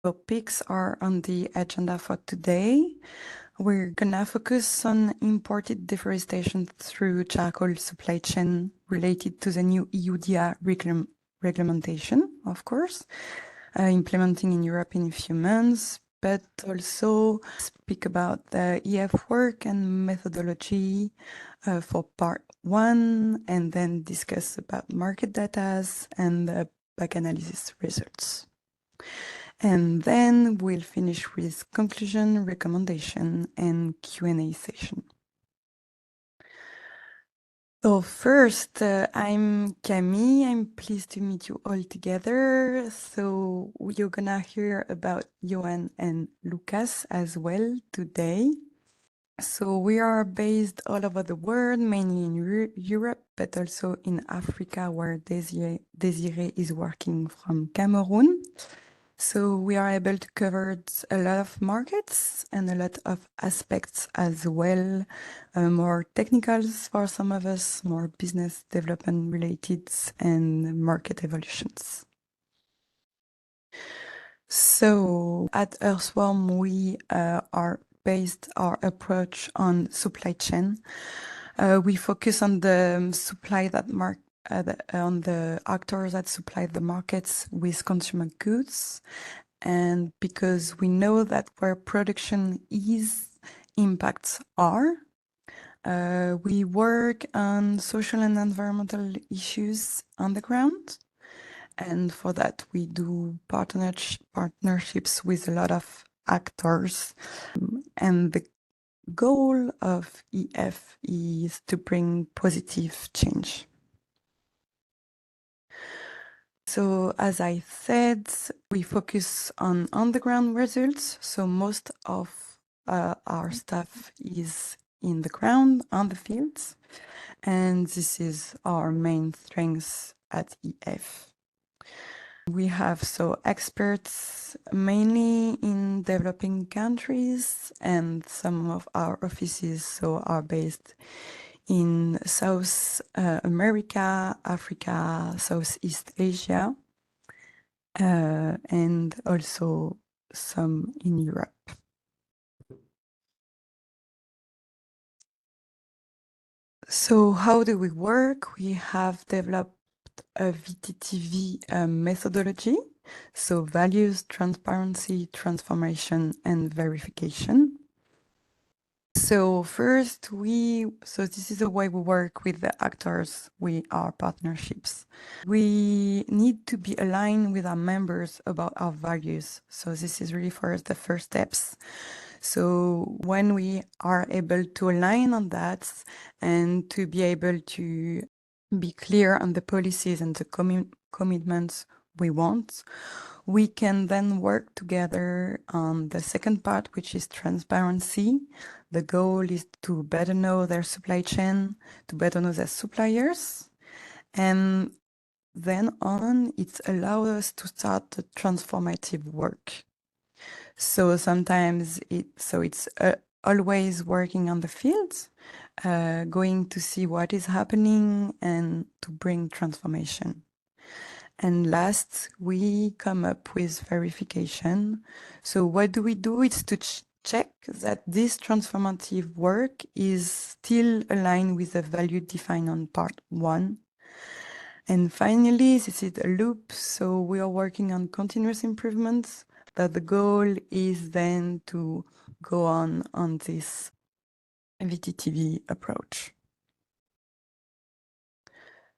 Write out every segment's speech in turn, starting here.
topics are on the agenda for today. We're gonna focus on imported deforestation through charcoal supply chain related to the new EUDR regulation, of course, implementing in Europe in a few months, but also speak about the EF work and methodology for part one, and then discuss about market data and the back analysis results. And then we'll finish with conclusion, recommendation, and Q&A session. So first, I'm Camille. I'm pleased to meet you all together. So you're gonna hear about Johan and Lucas as well today. So we are based all over the world, mainly in Europe, but also in Africa, where Desiree is working from Cameroon. So we are able to cover a lot of markets and a lot of aspects as well, more technicals for some of us, more business development related and market evolutions. So at Earthworm, we are based our approach on supply chain. We focus on the supply that on the actors that supply the markets with consumer goods. And because we know that where production is, impacts are, we work on social and environmental issues on the ground. And for that, we do partnerships with a lot of actors. And the goal of EF is to bring positive change. So as I said, we focus on the-ground results. So most of our staff is in the ground, on the fields. And this is our main strength at EF. We have experts mainly in developing countries, and some of our offices are based in South America, Africa, Southeast Asia, and also some in Europe. So how do we work? We have developed a VTTV methodology, so values, transparency, transformation, and verification. So first, this is the way we work with the actors, our partnerships. We need to be aligned with our members about our values. So this is really for us the first steps. So when we are able to align on that and to be able to be clear on the policies and the commitments we want, we can then work together on the second part, which is transparency. The goal is to better know their supply chain, to better know their suppliers. And then on, it allows us to start the transformative work. So sometimes it's always working on the field, going to see what is happening and to bring transformation. And last, we come up with verification. So what do? It's to check that this transformative work is still aligned with the value defined on part one. And finally, this is a loop. So we are working on continuous improvements, that the goal is then to go on this VTTV approach.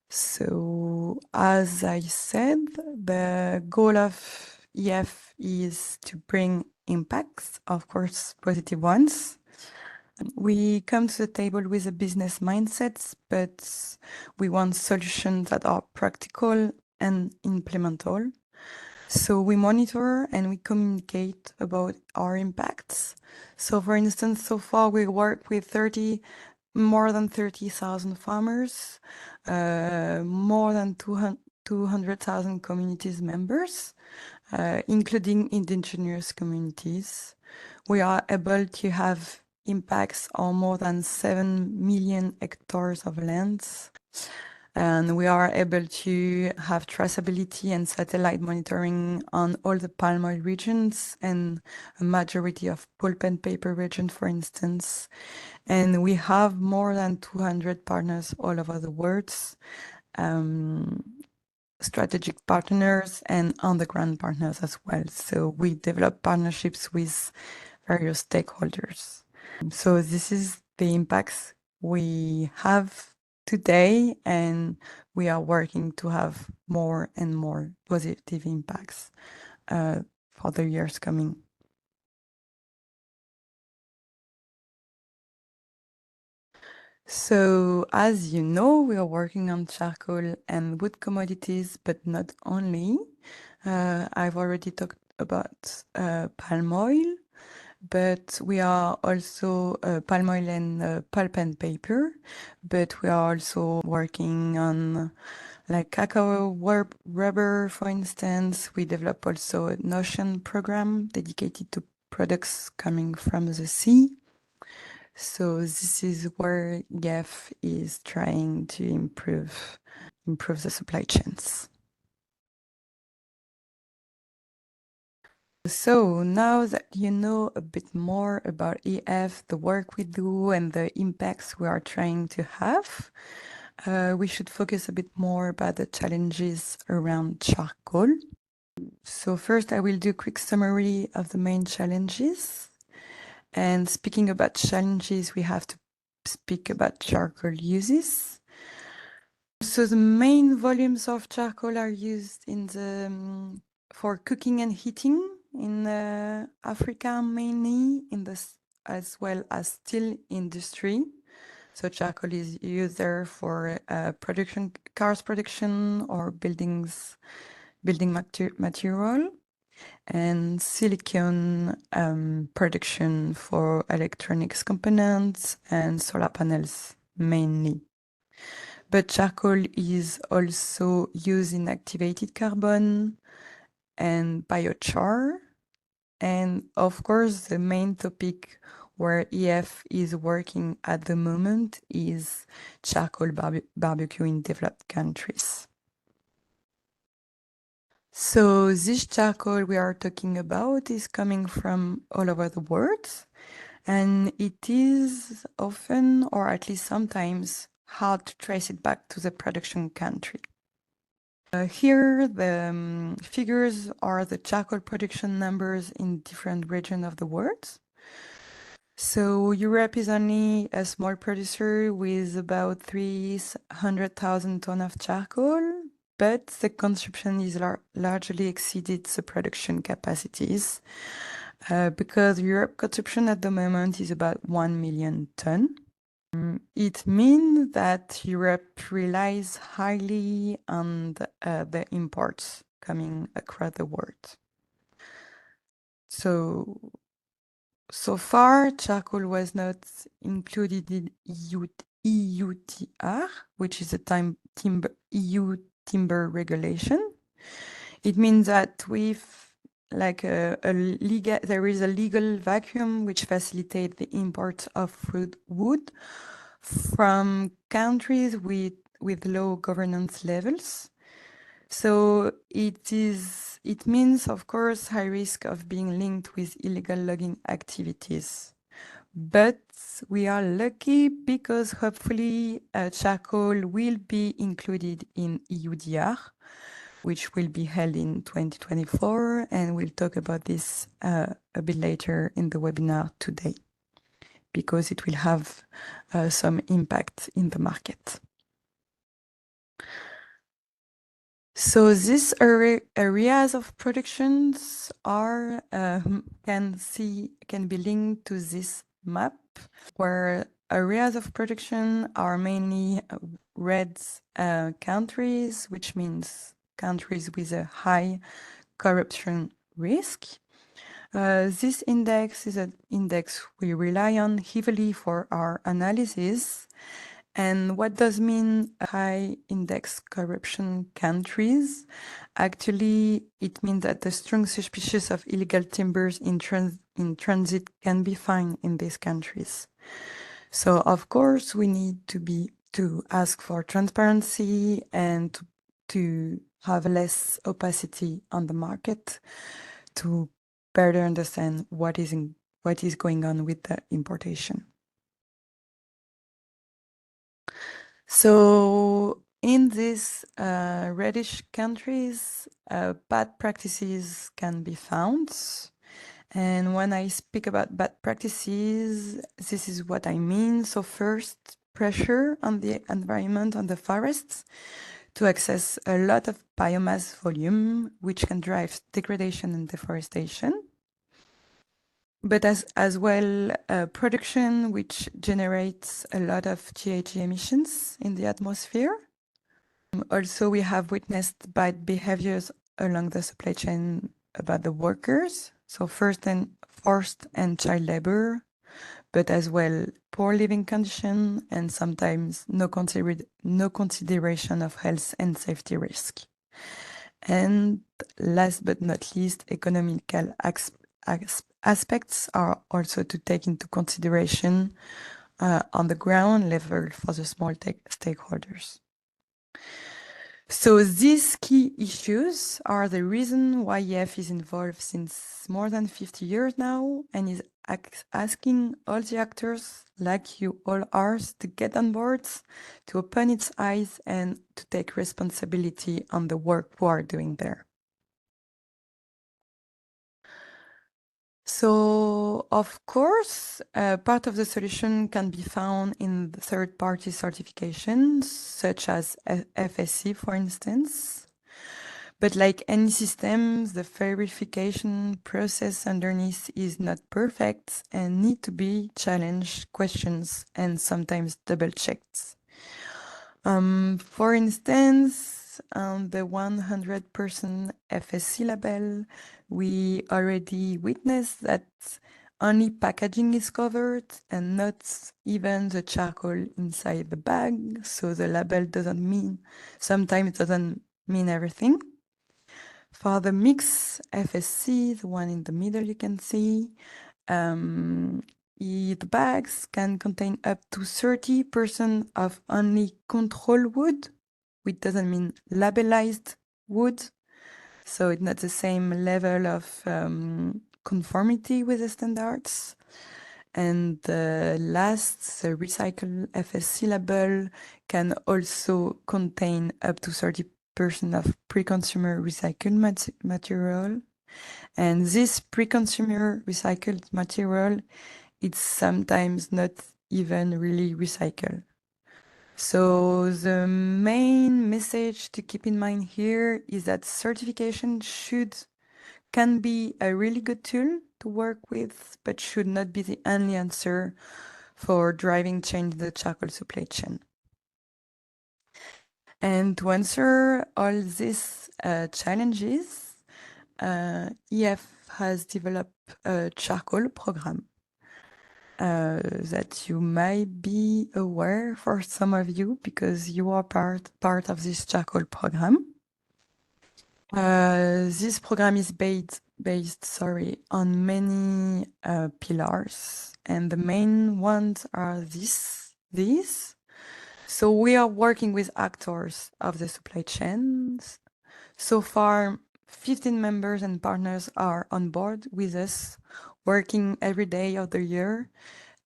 So as I said, the goal of EF is to bring impacts, of course, positive ones. We come to the table with a business mindset, but we want solutions that are practical and implementable. So we monitor and we communicate about our impacts. So for instance, so far we work with more than 30,000 farmers, more than 200,000 communities members, including indigenous communities. We are able to have impacts on more than 7 million hectares of lands. And we are able to have traceability and satellite monitoring on all the palm oil regions and a majority of pulp and paper regions, for instance. And we have more than 200 partners all over the world, um, strategic partners and on-the-ground partners as well. So we develop partnerships with various stakeholders. So this is the impacts we have today, and we are working to have more and more positive impacts for the years coming. So, as you know, we are working on charcoal and wood commodities, but not only. I've already talked about palm oil, but we are also palm oil and pulp and paper, but we are also working on like cacao rubber, for instance. We develop also an ocean program dedicated to products coming from the sea. So this is where GEF is trying to improve the supply chains. So now that you know a bit more about EF, the work we do, and the impacts we are trying to have, we should focus a bit more about the challenges around charcoal. So first, I will do a quick summary of the main challenges. And speaking about challenges, we have to speak about charcoal uses. So the main volumes of charcoal are used in the for cooking and heating in Africa mainly, as well as steel industry. So charcoal is used there for production, cars production, or building material, and silicon production for electronics components and solar panels mainly. But charcoal is also used in activated carbon and biochar. And of course, the main topic where EF is working at the moment is charcoal barbecue in developed countries. So this charcoal we are talking about is coming from all over the world, and it is often, or at least sometimes, hard to trace it back to the production country. Here, the figures are the charcoal production numbers in different regions of the world. So Europe is only a small producer with about 300,000 tons of charcoal, but the consumption is largely exceeded the production capacities because Europe consumption at the moment is about 1 million tons. It means that Europe relies highly on the imports coming across the world. So far, charcoal was not included in EUTR, which is the EU timber regulation. It means that with like there is a legal vacuum which facilitates the import of wood from countries with low governance levels. So it means, of course, high risk of being linked with illegal logging activities. But we are lucky because hopefully charcoal will be included in EUDR, which will be held in 2024. And we'll talk about this a bit later in the webinar today, because it will have some impact in the market. So these areas of productions are can be linked to this map, where areas of production are mainly red countries, which means countries with a high corruption risk. This index is an index we rely on heavily for our analysis. And what does mean high index corruption countries? Actually, it means that the strong suspicion of illegal timbers in transit can be found in these countries. So of course we need to to ask for transparency and to have less opacity on the market to better understand what is going on with the importation. So in these reddish countries, bad practices can be found. And when I speak about bad practices, this is what I mean. So first, pressure on the environment, on the forests, to access a lot of biomass volume, which can drive degradation and deforestation. But as well, production, which generates a lot of GHG emissions in the atmosphere. Also, we have witnessed bad behaviors along the supply chain about the workers. So first and forced and child labor, but as well poor living condition and sometimes no consideration of health and safety risk. And last but not least, economical aspects are also to take into consideration on the ground level for the small stakeholders. So these key issues are the reason why EF is involved since more than 50 years now and is asking all the actors like you all are to get on board, to open its eyes and to take responsibility on the work we are doing there. So, of course, part of the solution can be found in the third-party certifications, such as FSC, for instance. But like any systems, the verification process underneath is not perfect and need to be challenged, questions, and sometimes double-checked. For instance, on the 100% FSC label, we already witnessed that only packaging is covered and not even the charcoal inside the bag. So the label sometimes it doesn't mean everything. For the mix FSC, the one in the middle you can see, the bags can contain up to 30% of only control wood, which doesn't mean labelized wood. So it's not the same level of conformity with the standards. And the last, the recycled FSC label can also contain up to 30% of pre-consumer recycled material. And this pre-consumer recycled material, it's sometimes not even really recycled. So the main message to keep in mind here is that certification can be a really good tool to work with, but should not be the only answer for driving change in the charcoal supply chain. And to answer all these challenges, EF has developed a charcoal program that you might be aware for some of you because you are part of this charcoal program. This program is based on many pillars, and the main ones are these. So we are working with actors of the supply chains. So far, 15 members and partners are on board with us, working every day of the year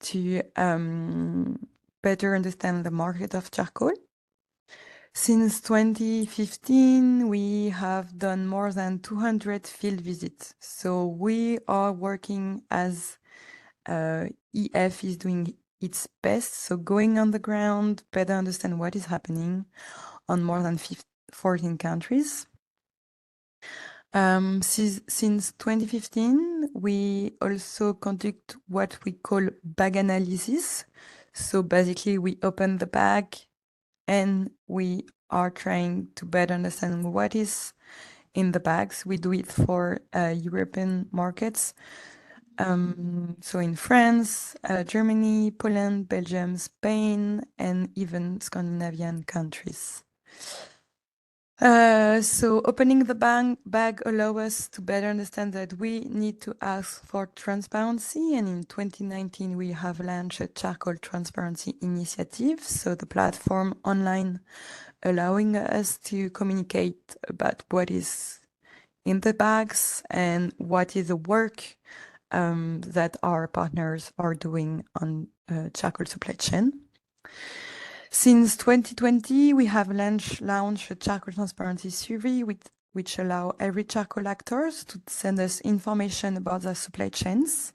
to better understand the market of charcoal. Since 2015, we have done more than 200 field visits. So we are working as EF is doing its best. So going on the ground, better understand what is happening on more than 14 countries. Since 2015, we also conduct what we call bag analysis. So basically, we open the bag and we are trying to better understand what is in the bags. We do it for European markets. So in France, Germany, Poland, Belgium, Spain, and even Scandinavian countries. So opening the bag allow us to better understand that we need to ask for transparency. And in 2019, we have launched a charcoal transparency initiative. So the platform online allowing us to communicate about what is in the bags and what is the work that our partners are doing on charcoal supply chain. Since 2020, we have launched a charcoal transparency survey which allow every charcoal actors to send us information about their supply chains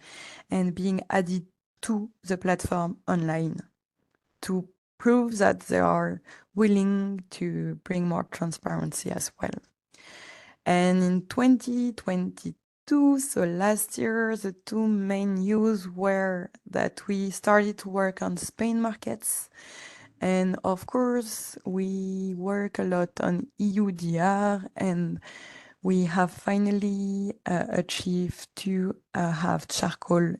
and being added to the platform online to prove that they are willing to bring more transparency as well. And in 2022, so last year, the two main news were that we started to work on Spain markets. And of course, we work a lot on EUDR, and we have finally achieved to have charcoal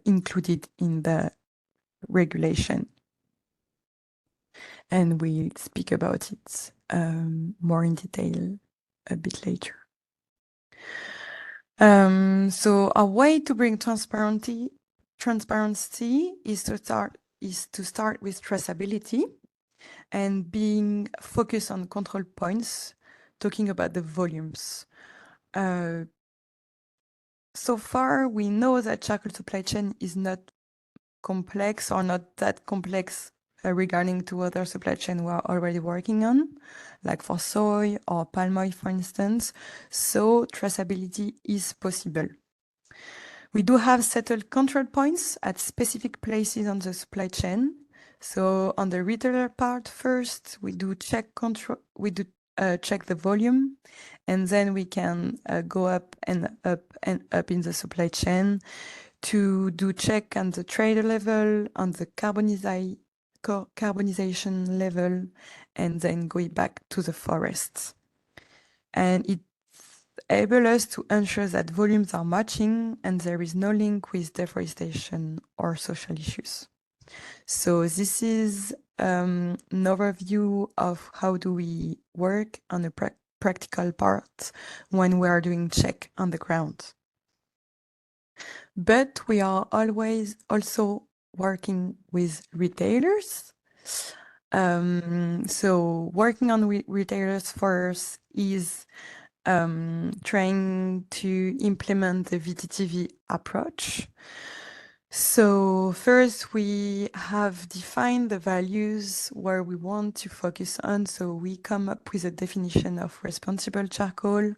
included in the regulation. And we'll speak about it more in detail a bit later. So a way to bring transparency is to start with traceability and being focused on control points, talking about the volumes. So far, we know that charcoal supply chain is not complex or not that complex regarding to other supply chain we are already working on, like for soy or palm oil, for instance. So traceability is possible. We do have settled control points at specific places on the supply chain. So on the retailer part first, we do check the volume, and then we can go up and up and up in the supply chain to do check on the trader level, on the carbonization level, and then going back to the forests. And it able us to ensure that volumes are matching and there is no link with deforestation or social issues. So this is an overview of how do we work on the practical part when we are doing check on the ground. But we are always also working with retailers. So working on retailers first is trying to implement the VTTV approach. So first we have defined the values where we want to focus on. So we come up with a definition of responsible charcoal,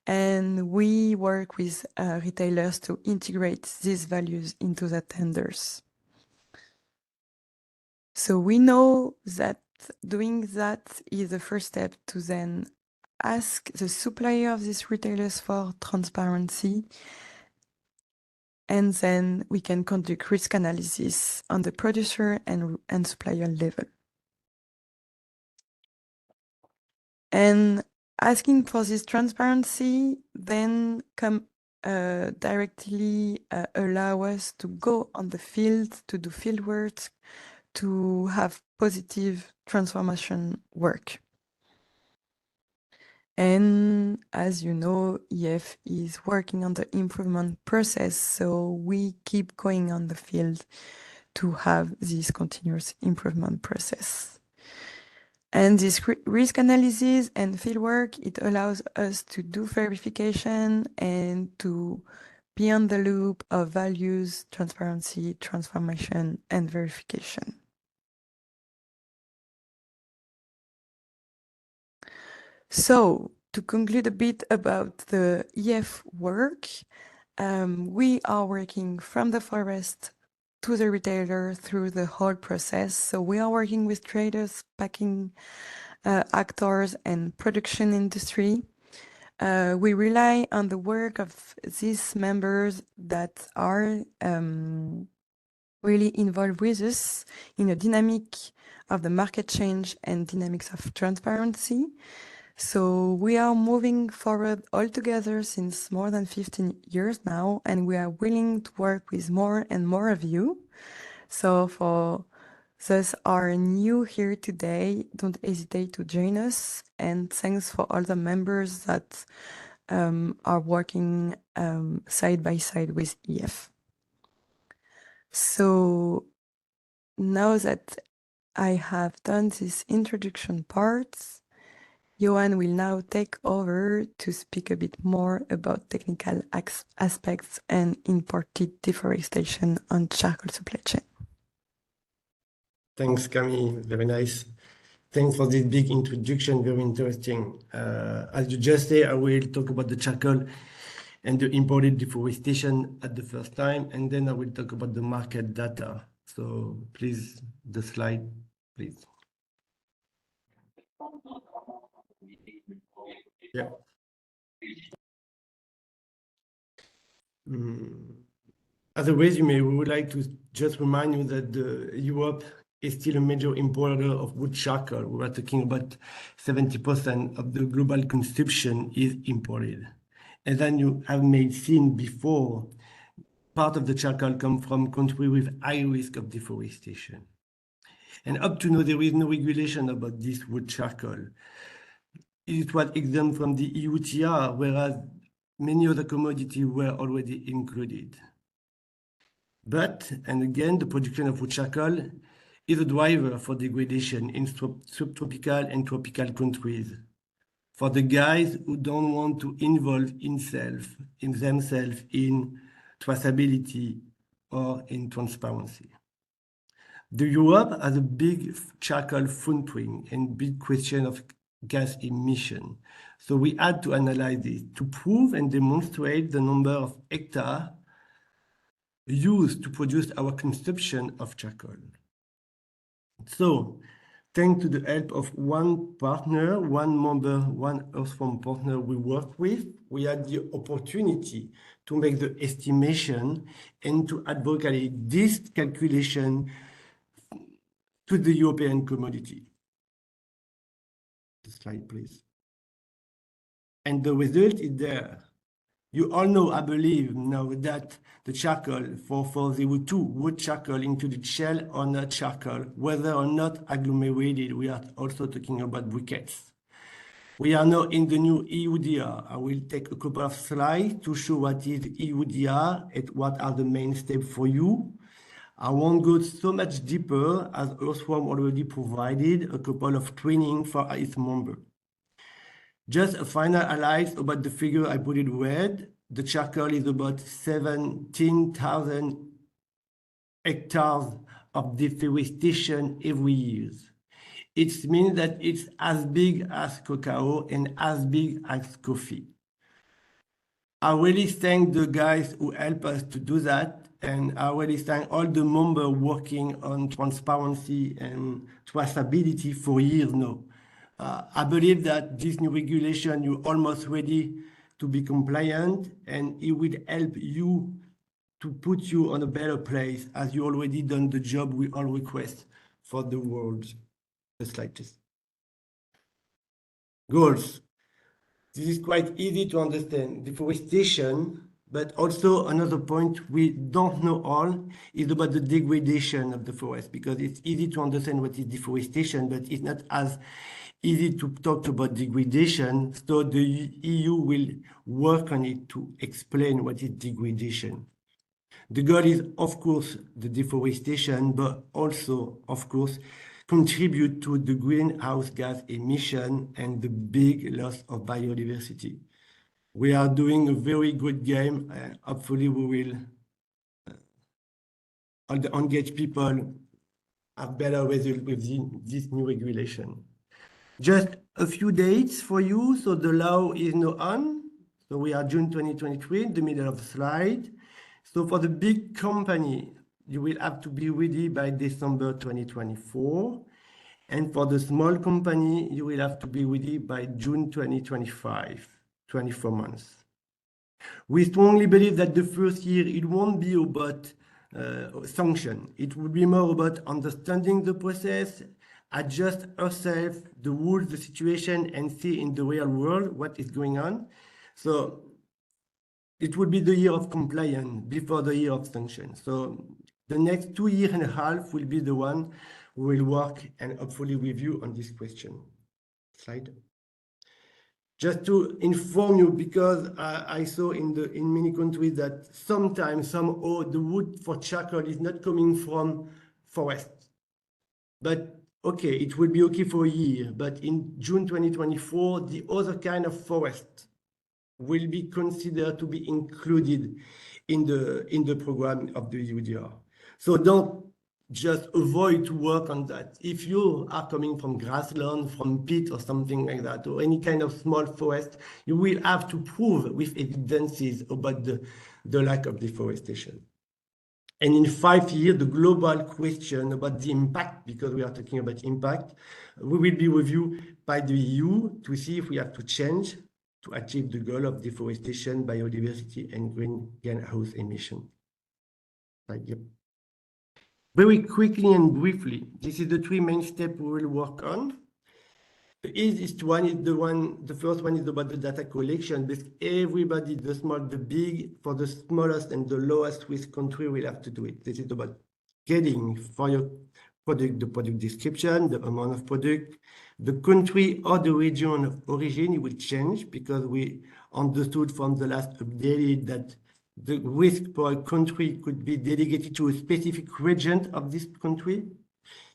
and we work with retailers to integrate these values into the tenders. So we know that doing that is the first step to then ask the supplier of these retailers for transparency, and then we can conduct risk analysis on the producer and supplier level. And asking for this transparency then directly allow us to go on the field, to do field work, to have positive transformation work. And as you know, EF is working on the improvement process, so we keep going on the field to have this continuous improvement process. And this risk analysis and fieldwork, it allows us to do verification and to be on the loop of values, transparency, transformation, and verification. So to conclude a bit about the EF work, we are working from the forest to the retailer through the whole process. So we are working with traders, packing actors, and production industry. We rely on the work of these members that are really involved with us in the dynamic of the market change and dynamics of transparency. So we are moving forward all together since more than 15 years now, and we are willing to work with more and more of you. So for thus are new here today, don't hesitate to join us. And thanks for all the members that are working side by side with EF. So now that I have done this introduction part, Johan will now take over to speak a bit more about technical aspects and imported deforestation on charcoal supply chain. Thanks, Camille. Very nice. Thanks for this big introduction. Very interesting. As you just say, I will talk about the charcoal and the imported deforestation at the first time, and then I will talk about the market data. So please, the slide, please. Yeah. As a resume, we would like to just remind you that Europe is still a major importer of wood charcoal. We are talking about 70% of the global consumption is imported. And then you have seen before, part of the charcoal comes from countries with high risk of deforestation. And up to now, there is no regulation about this wood charcoal. It was exempt from the EUTR, whereas many other commodities were already included. But, and again, the production of wood charcoal is a driver for degradation in subtropical and tropical countries. For the guys who don't want to involve themselves in traceability or in transparency. The Europe has a big charcoal footprint and big question of gas emission. So we had to analyze this to prove and demonstrate the number of hectares used to produce our consumption of charcoal. So, thanks to the help of one partner, one member, one Earthworm partner we work with, we had the opportunity to make the estimation and to advocate this calculation to the European commodity. The slide, please. And the result is there. You all know, I believe, now that the charcoal for 402 wood charcoal included shell or not charcoal, whether or not agglomerated, we are also talking about briquettes. We are now in the new EUDR. I will take a couple of slides to show what is EUDR and what are the main steps for you. I won't go so much deeper as Earthworm already provided a couple of training for its members. Just a final highlight about the figure I put in red. The charcoal is about 17,000 hectares of deforestation every year. It means that it's as big as cacao and as big as coffee. I really thank the guys who help us to do that. And I really thank all the members working on transparency and traceability for years now. I believe that this new regulation, you're almost ready to be compliant, and it will help you to put you on a better place as you already done the job we all request for the world. Just like this. Goals. This is quite easy to understand. Deforestation, but also another point we don't know all is about the degradation of the forest, because it's easy to understand what is deforestation, but it's not as easy to talk about degradation. So the EU will work on it to explain what is degradation. The goal is, of course, the deforestation, but also, of course, contribute to the greenhouse gas emission and the big loss of biodiversity. We are doing a very good game, and hopefully we will, all the engaged people have better results with this new regulation. Just a few dates for you. So the law is now on. So we are June 2023, in the middle of the slide. So for the big company, you will have to be ready by December 2024. And for the small company, you will have to be ready by June 2025, 24 months. We strongly believe that the first year, it won't be about sanction. It will be more about understanding the process, adjust ourselves, the rules, the situation, and see in the real world what is going on. So it would be the year of compliance before the year of sanction. So the next 2.5 years will be the one we will work and hopefully review on this question. Slide. Just to inform you, because I saw in many countries that sometimes somehow the wood for charcoal is not coming from forest. But okay, it will be okay for a year. But in June 2024, the other kind of forest will be considered to be included in the program of the UDR. So don't just avoid to work on that. If you are coming from grassland, from peat or something like that, or any kind of small forest, you will have to prove with evidences about the lack of deforestation. And in 5 years, the global question about the impact, because we are talking about impact, we will be reviewed by the EU to see if we have to change to achieve the goal of deforestation, biodiversity, and greenhouse emission. Yep. Very quickly and briefly, this is the 3 main steps we will work on. The easiest one is the first one is about the data collection, because everybody, the small, the big, for the smallest and the lowest risk country will have to do it. This is about getting for your product, the product description, the amount of product, the country or the region of origin. It will change because we understood from the last update that the risk for a country could be dedicated to a specific region of this country.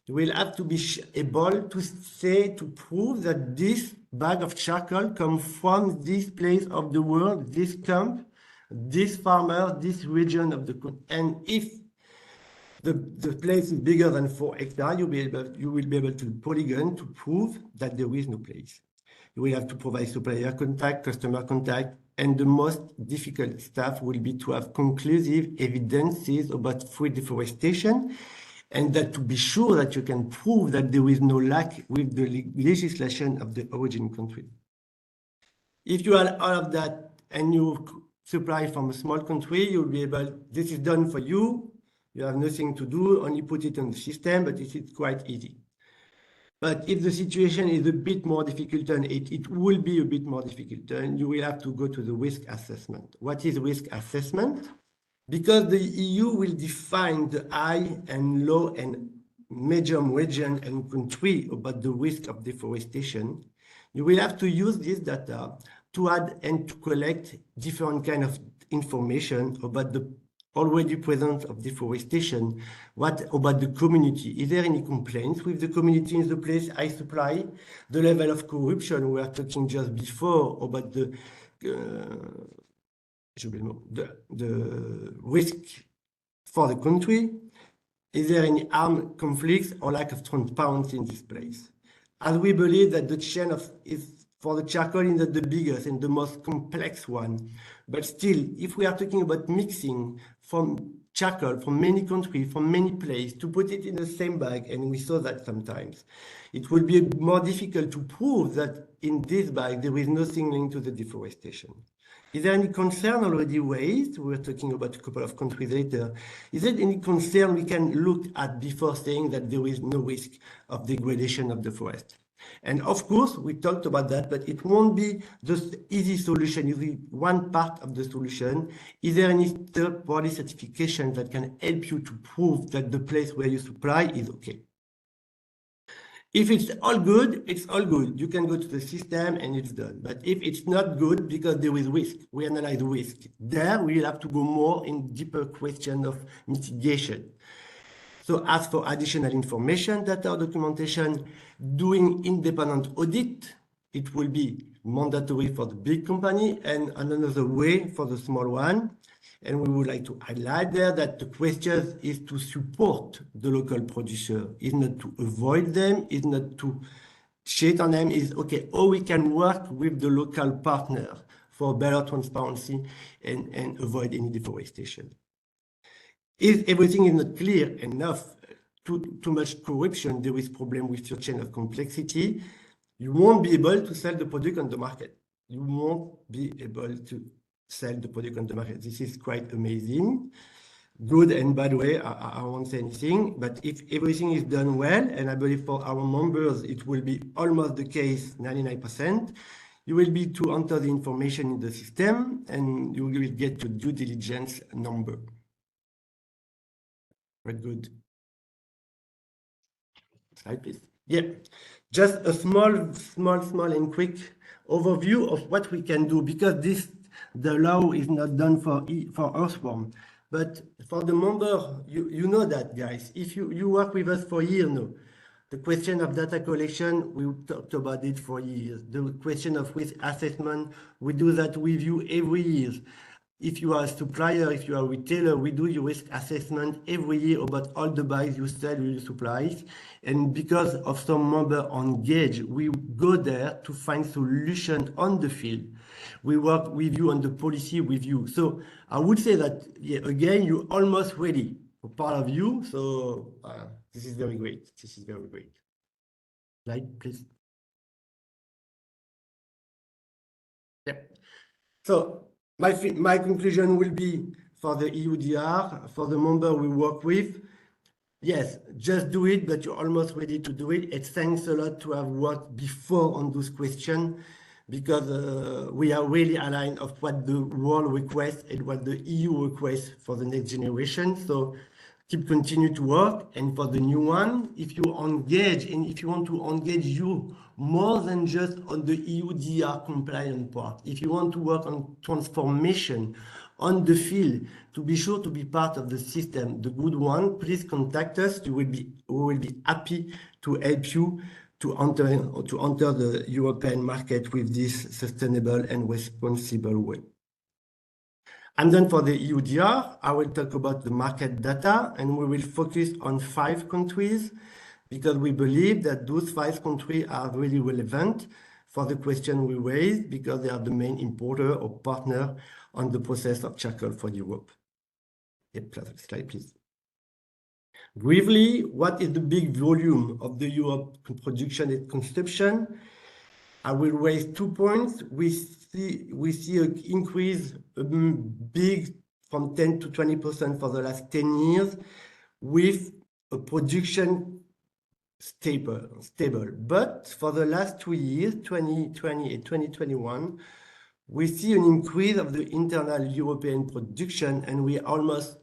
You will have to be able to say, to prove that this bag of charcoal comes from this place of the world, this camp, this farmer, this region of the country. And if the place is bigger than 4 hectares, you will be able to polygon to prove that there is no place. You will have to provide supplier contact, customer contact, and the most difficult stuff will be to have conclusive evidences about food deforestation, and that to be sure that you can prove that there is no lack with the legislation of the origin country. If you have all of that and you supply from a small country, you'll be able, this is done for you. You have nothing to do, only put it on the system, but it is quite easy. But if the situation is a bit more difficult, and it will be a bit more difficult, then you will have to go to the risk assessment. What is risk assessment? Because the EU will define the high and low and medium region and country about the risk of deforestation, you will have to use this data to add and to collect different kind of information about the already presence of deforestation. What about the community? Is there any complaints with the community in the place I supply? The level of corruption we were talking just before about the risk for the country. Is there any armed conflicts or lack of transparency in this place? As we believe that the chain of is for the charcoal is not the biggest and the most complex one, but still, if we are talking about mixing from charcoal from many countries, from many places, to put it in the same bag, and we saw that sometimes, it will be more difficult to prove that in this bag there is nothing linked to the deforestation. Is there any concern already raised? We're talking about a couple of countries later. Is there any concern we can look at before saying that there is no risk of degradation of the forest? And of course, we talked about that, but it won't be just easy solution. It's one part of the solution. Is there any third-party certification that can help you to prove that the place where you supply is okay? If it's all good, it's all good. You can go to the system and it's done. But if it's not good because there is risk, we analyze risk. There we will have to go more in deeper question of mitigation. So as for additional information, data documentation, doing independent audit, it will be mandatory for the big company and another way for the small one. And we would like to highlight there that the question is to support the local producer, is not to avoid them, is not to shade on them, is okay, or we can work with the local partner for better transparency and avoid any deforestation. If everything is not clear enough, too much corruption, there is problem with your chain of complexity, you won't be able to sell the product on the market. You won't be able to sell the product on the market. This is quite amazing. Good and bad way, I won't say anything, but if everything is done well, and I believe for our members, it will be almost the case, 99%, you will be to enter the information in the system and you will get your due diligence number. Very good. Slide, please. Yeah, just a small and quick overview of what we can do, because the law is not done for Earthworm, but for the member, you know that, guys. If you work with us for years now, the question of data collection, we talked about it for years. The question of risk assessment, we do that with you every year. If you are a supplier, if you are a retailer, we do your risk assessment every year about all the buys you sell with your supplies. And because of some member engaged, we go there to find solutions on the field. We work with you on the policy with you. So I would say that, yeah, again, you're almost ready for part of you. So this is very great. This is very great. Slide, please. Yep. So my conclusion will be for the EUDR, for the member we work with, yes, just do it, but you're almost ready to do it. It's thanks a lot to have worked before on those questions, because we are really aligned of what the world requests and what the EU requests for the next generation. So continue to work. And for the new one, if you engage and if you want to engage you more than just on the EUDR compliant part, if you want to work on transformation on the field, to be sure to be part of the system, the good one, please contact us. We will be happy to help you to enter the European market with this sustainable and responsible way. And then for the EUDR, I will talk about the market data, and we will focus on 5 countries, because we believe that those 5 countries are really relevant for the question we raised, because they are the main importer or partner on the process of charcoal for Europe. Yep, slide, please. Briefly, what is the big volume of the Europe production and consumption? I will raise 2 points. We see an increase big from 10 to 20% for the last 10 years, with a production stable. But for the last 2 years, 2020 and 2021, we see an increase of the internal European production, and we are almost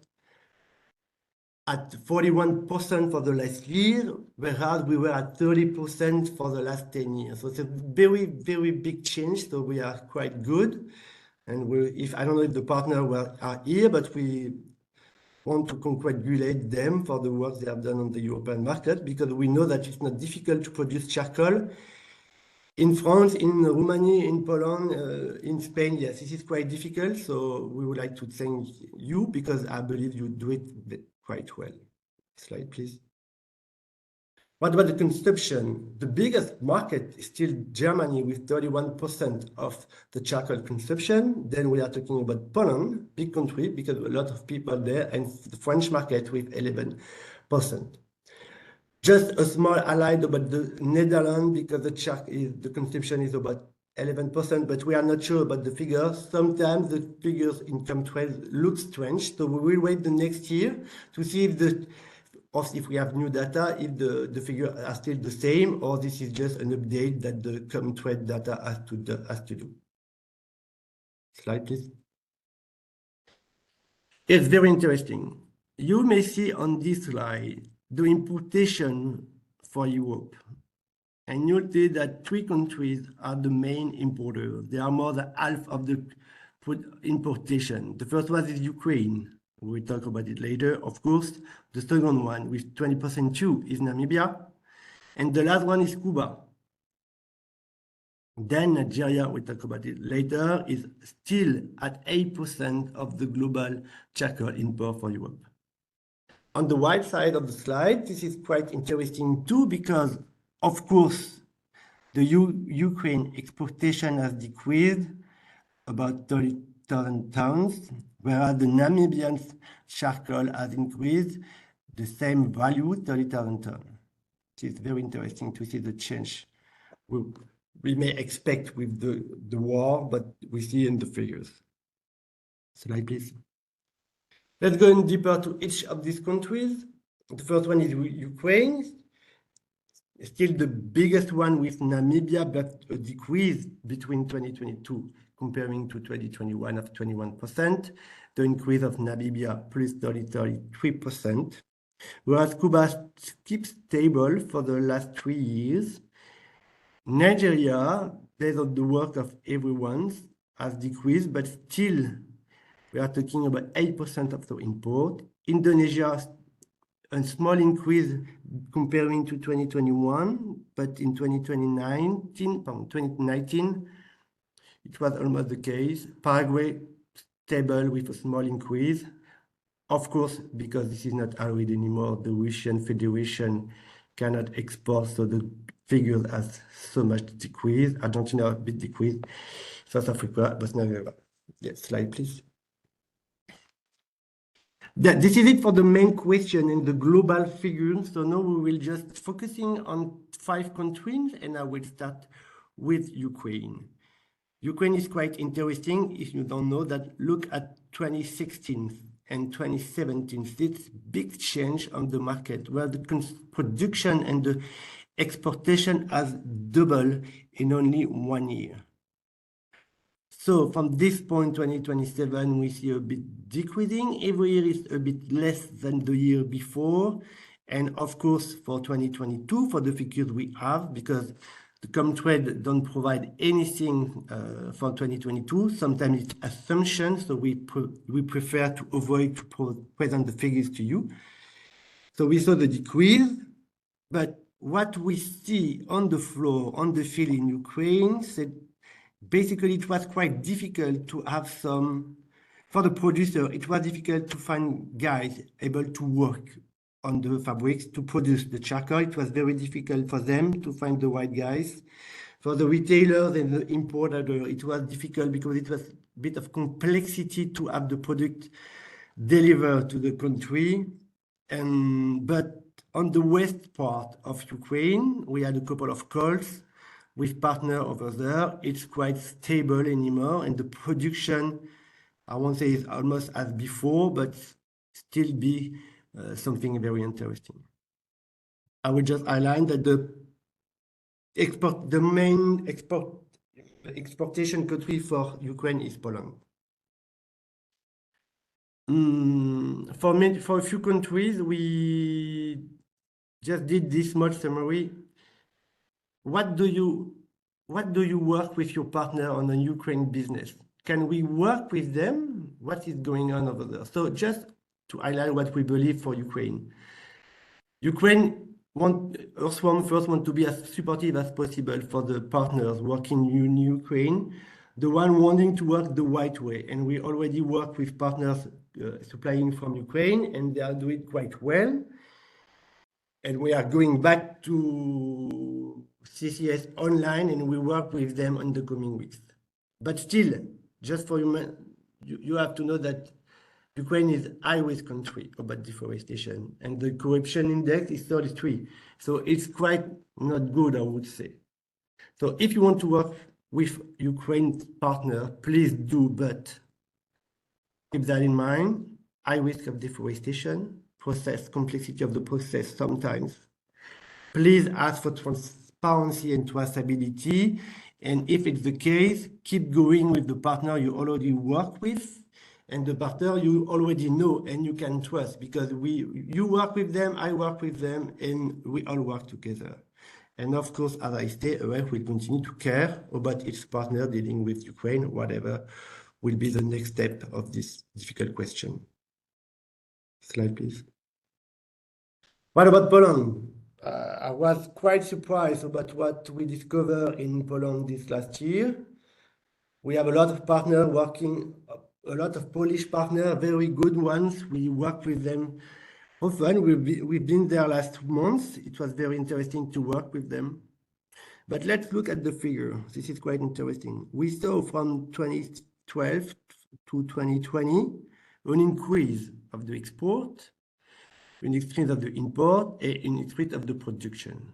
at 41% for the last year, whereas we were at 30% for the last 10 years. So it's a very, very big change. So we are quite good. And I don't know if the partners are here, but we want to congratulate them for the work they have done on the European market, because we know that it's not difficult to produce charcoal. In France, in Romania, in Poland, in Spain, yes, this is quite difficult. So we would like to thank you, because I believe you do it quite well. Slide, please. What about the consumption? The biggest market is still Germany, with 31% of the charcoal consumption. Then we are talking about Poland, big country, because a lot of people there, and the French market with 11%. Just a small highlight about the Netherlands, because the consumption is about 11%, but we are not sure about the figures. Sometimes the figures in COM12 look strange, so we will wait the next year to see if we have new data, if the figures are still the same, or this is just an update that the COM12 data has to do. Slide, please. It's very interesting. You may see on this slide the importation for Europe. And you'll see that 3 countries are the main importers. They are more than half of the importation. The first one is Ukraine. We'll talk about it later, of course. The second one, with 20% too, is Namibia. And the last one is Cuba. Then Nigeria, we'll talk about it later, is still at 8% of the global charcoal import for Europe. On the right side of the slide, this is quite interesting too, because of course, the Ukraine exportation has decreased about 30,000 tons, whereas the Namibian charcoal has increased the same value, 30,000 tons. It's very interesting to see the change we may expect with the war, but we see in the figures. Slide, please. Let's go in deeper to each of these countries. The first one is Ukraine. Still the biggest one with Namibia, but a decrease between 2022 comparing to 2021 of 21%. The increase of Namibia plus 33%. whereas Cuba keeps stable for the last 3 years. Nigeria, based on the work of everyone, has decreased, but still we are talking about 8% of the import. Indonesia, a small increase comparing to 2021, but in 2019, it was almost the case. Paraguay, stable with a small increase. Of course, because this is not arid anymore, the Russian Federation cannot export, so the figures has so much decreased. Argentina a bit decreased. South Africa, Bosnia. Yes, slide please. This is it for the main question in the global figures. So now we will just focusing on 5 countries, and I will start with Ukraine. Ukraine is quite interesting if you don't know that. Look at 2016 and 2017. This big change on the market where the production and the exportation has doubled in only 1 year. So from this point, 2027, we see a bit decreasing. Every year is a bit less than the year before. And of course, for 2022, for the figures we have, because the Comtrade don't provide anything for 2022. Sometimes it's assumptions, so we prefer to avoid to present the figures to you. So we saw the decrease, but what we see on the floor, on the field in Ukraine, said basically it was quite difficult to have some, for the producer, it was difficult to find guys able to work on the fabrics to produce the charcoal. It was very difficult for them to find the right guys. For the retailers and the importer, it was difficult because it was a bit of complexity to have the product delivered to the country. But on the west part of Ukraine, we had a couple of calls with partner over there. It's quite stable anymore, and the production, I won't say it's almost as before, but still be something very interesting. I will just highlight that the main exportation country for Ukraine is Poland. For a few countries, we just did this small summary. What do you work with your partner on a Ukraine business? Can we work with them? What is going on over there? So just to highlight what we believe for Ukraine. Earthworm first want to be as supportive as possible for the partners working in Ukraine, the one wanting to work the right way. And we already work with partners supplying from Ukraine, and they are doing quite well. And we are going back to CCS online, and we work with them in the coming weeks. But still, just for you have to know that Ukraine is a high-risk country about deforestation, and the corruption index is 33. So it's quite not good, I would say. So if you want to work with Ukraine partner, please do, but keep that in mind. High risk of deforestation, complexity of the process sometimes. Please ask for transparency and traceability. And if it's the case, keep going with the partner you already work with and the partner you already know and you can trust, because you work with them, I work with them, and we all work together. And of course, as I say, ARF will continue to care about its partner dealing with Ukraine, whatever will be the next step of this difficult question. Slide, please. What about Poland? I was quite surprised about what we discovered in Poland this last year. We have a lot of partners working, a lot of Polish partners, very good ones. We work with them often. We've been there last month. It was very interesting to work with them. But let's look at the figure. This is quite interesting. We saw from 2012 to 2020 an increase of the export, an increase of the import, and an increase of the production,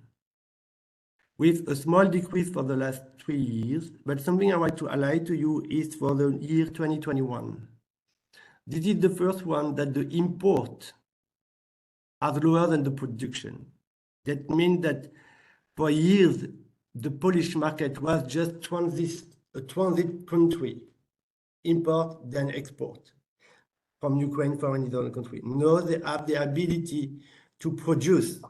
with a small decrease for the last 3 years. But something I want to highlight to you is for the year 2021. This is the first one that the import are lower than the production. That means that for years, the Polish market was just a transit country, import then export. from Ukraine for any other country. No, they have the ability to produce.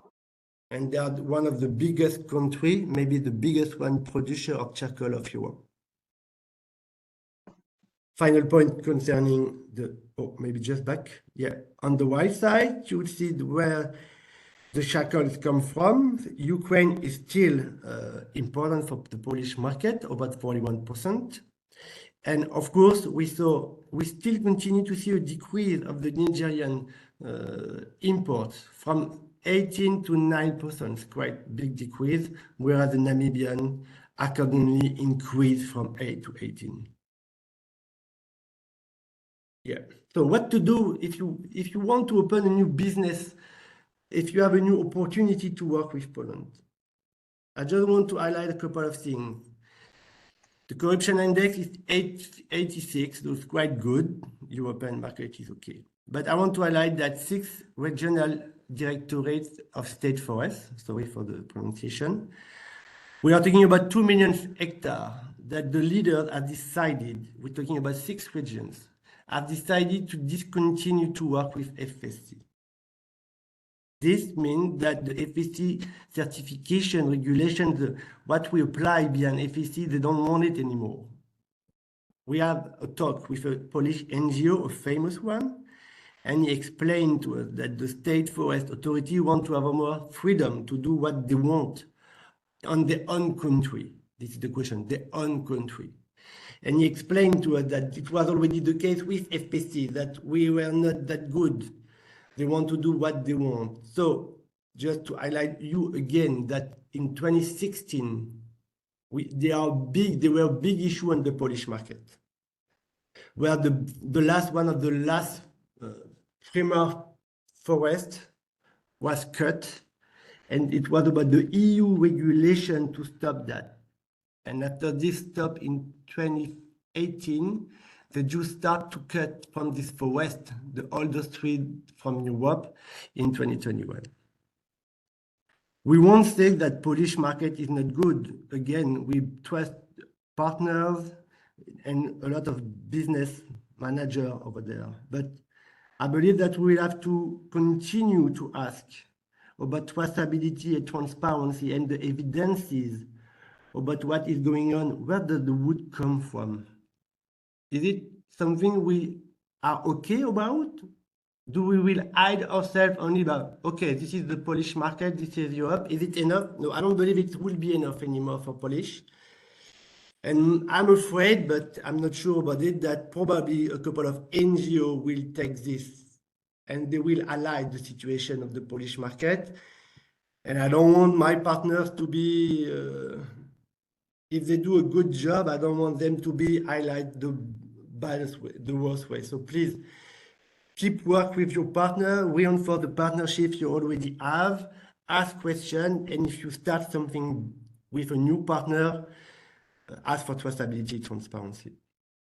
And they are one of the biggest country, maybe the biggest one producer of charcoal of Europe. Final point concerning the, maybe just back. Yeah, on the right side, you will see where the charcoals come from. Ukraine is still important for the Polish market, about 41%. And of course, we still continue to see a decrease of the Nigerian imports from 18 to 9%, quite big decrease, whereas the Namibian accordingly increased from 8 to 18. Yeah. So what to do if you want to open a new business, if you have a new opportunity to work with Poland? I just want to highlight a couple of things. The corruption index is 86, so it's quite good. European market is okay. But I want to highlight that 6 regional directorates of state forests, sorry for the pronunciation, we are talking about 2 million hectares that the leaders have decided, we're talking about 6 regions, have decided to discontinue to work with FSC. This means that the FSC certification regulations, what we apply beyond FSC, they don't want it anymore. We have a talk with a Polish NGO, a famous one, and he explained to us that the state forest authority want to have more freedom to do what they want on their own country. This is the question, their own country. And he explained to us that it was already the case with FPC, that we were not that good. They want to do what they want. So just to highlight you again, that in 2016, there were big issue on the Polish market, where one of the last primary forest was cut, and it was about the EU regulation to stop that. And after this stop in 2018, they just start to cut from this forest, the oldest tree from Europe, in 2021. We won't say that Polish market is not good. Again, we trust partners and a lot of business managers over there. But I believe that we will have to continue to ask about traceability and transparency and the evidences about what is going on. Where does the wood come from? Is it something we are okay about? Do we will hide ourselves only about, okay, this is the Polish market, this is Europe. Is it enough? No, I don't believe it will be enough anymore for Polish. And I'm afraid, but I'm not sure about it, that probably a couple of NGOs will take this and they will highlight the situation of the Polish market. And I don't want my partners to be, if they do a good job, I don't want them to be highlight the worst way. So please keep work with your partner, reinforce the partnership you already have, ask questions, and if you start something with a new partner, ask for traceability, transparency.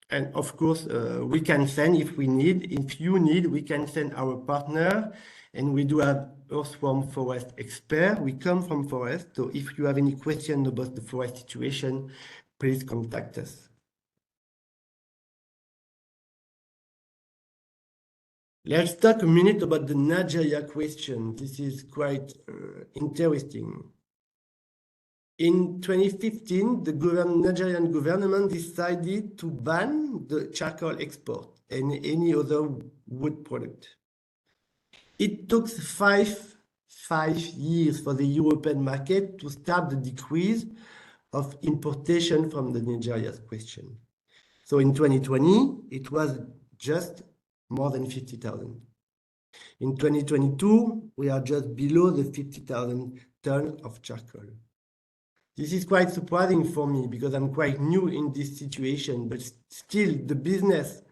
And of course, we can send if we need. If you need, we can send our partner, and we do have Earthworm forest expert. We come from forest, so if you have any question about the forest situation, please contact us. Let's talk a minute about the Nigeria question. This is quite interesting. In 2015, the Nigerian government decided to ban the charcoal export and any other wood product. It took five years for the European market to start the decrease of importation from the Nigeria question. So in 2020, it was just more than 50,000. In 2022, we are just below the 50,000 tons of charcoal. This is quite surprising for me because I'm quite new in this situation, but still the business,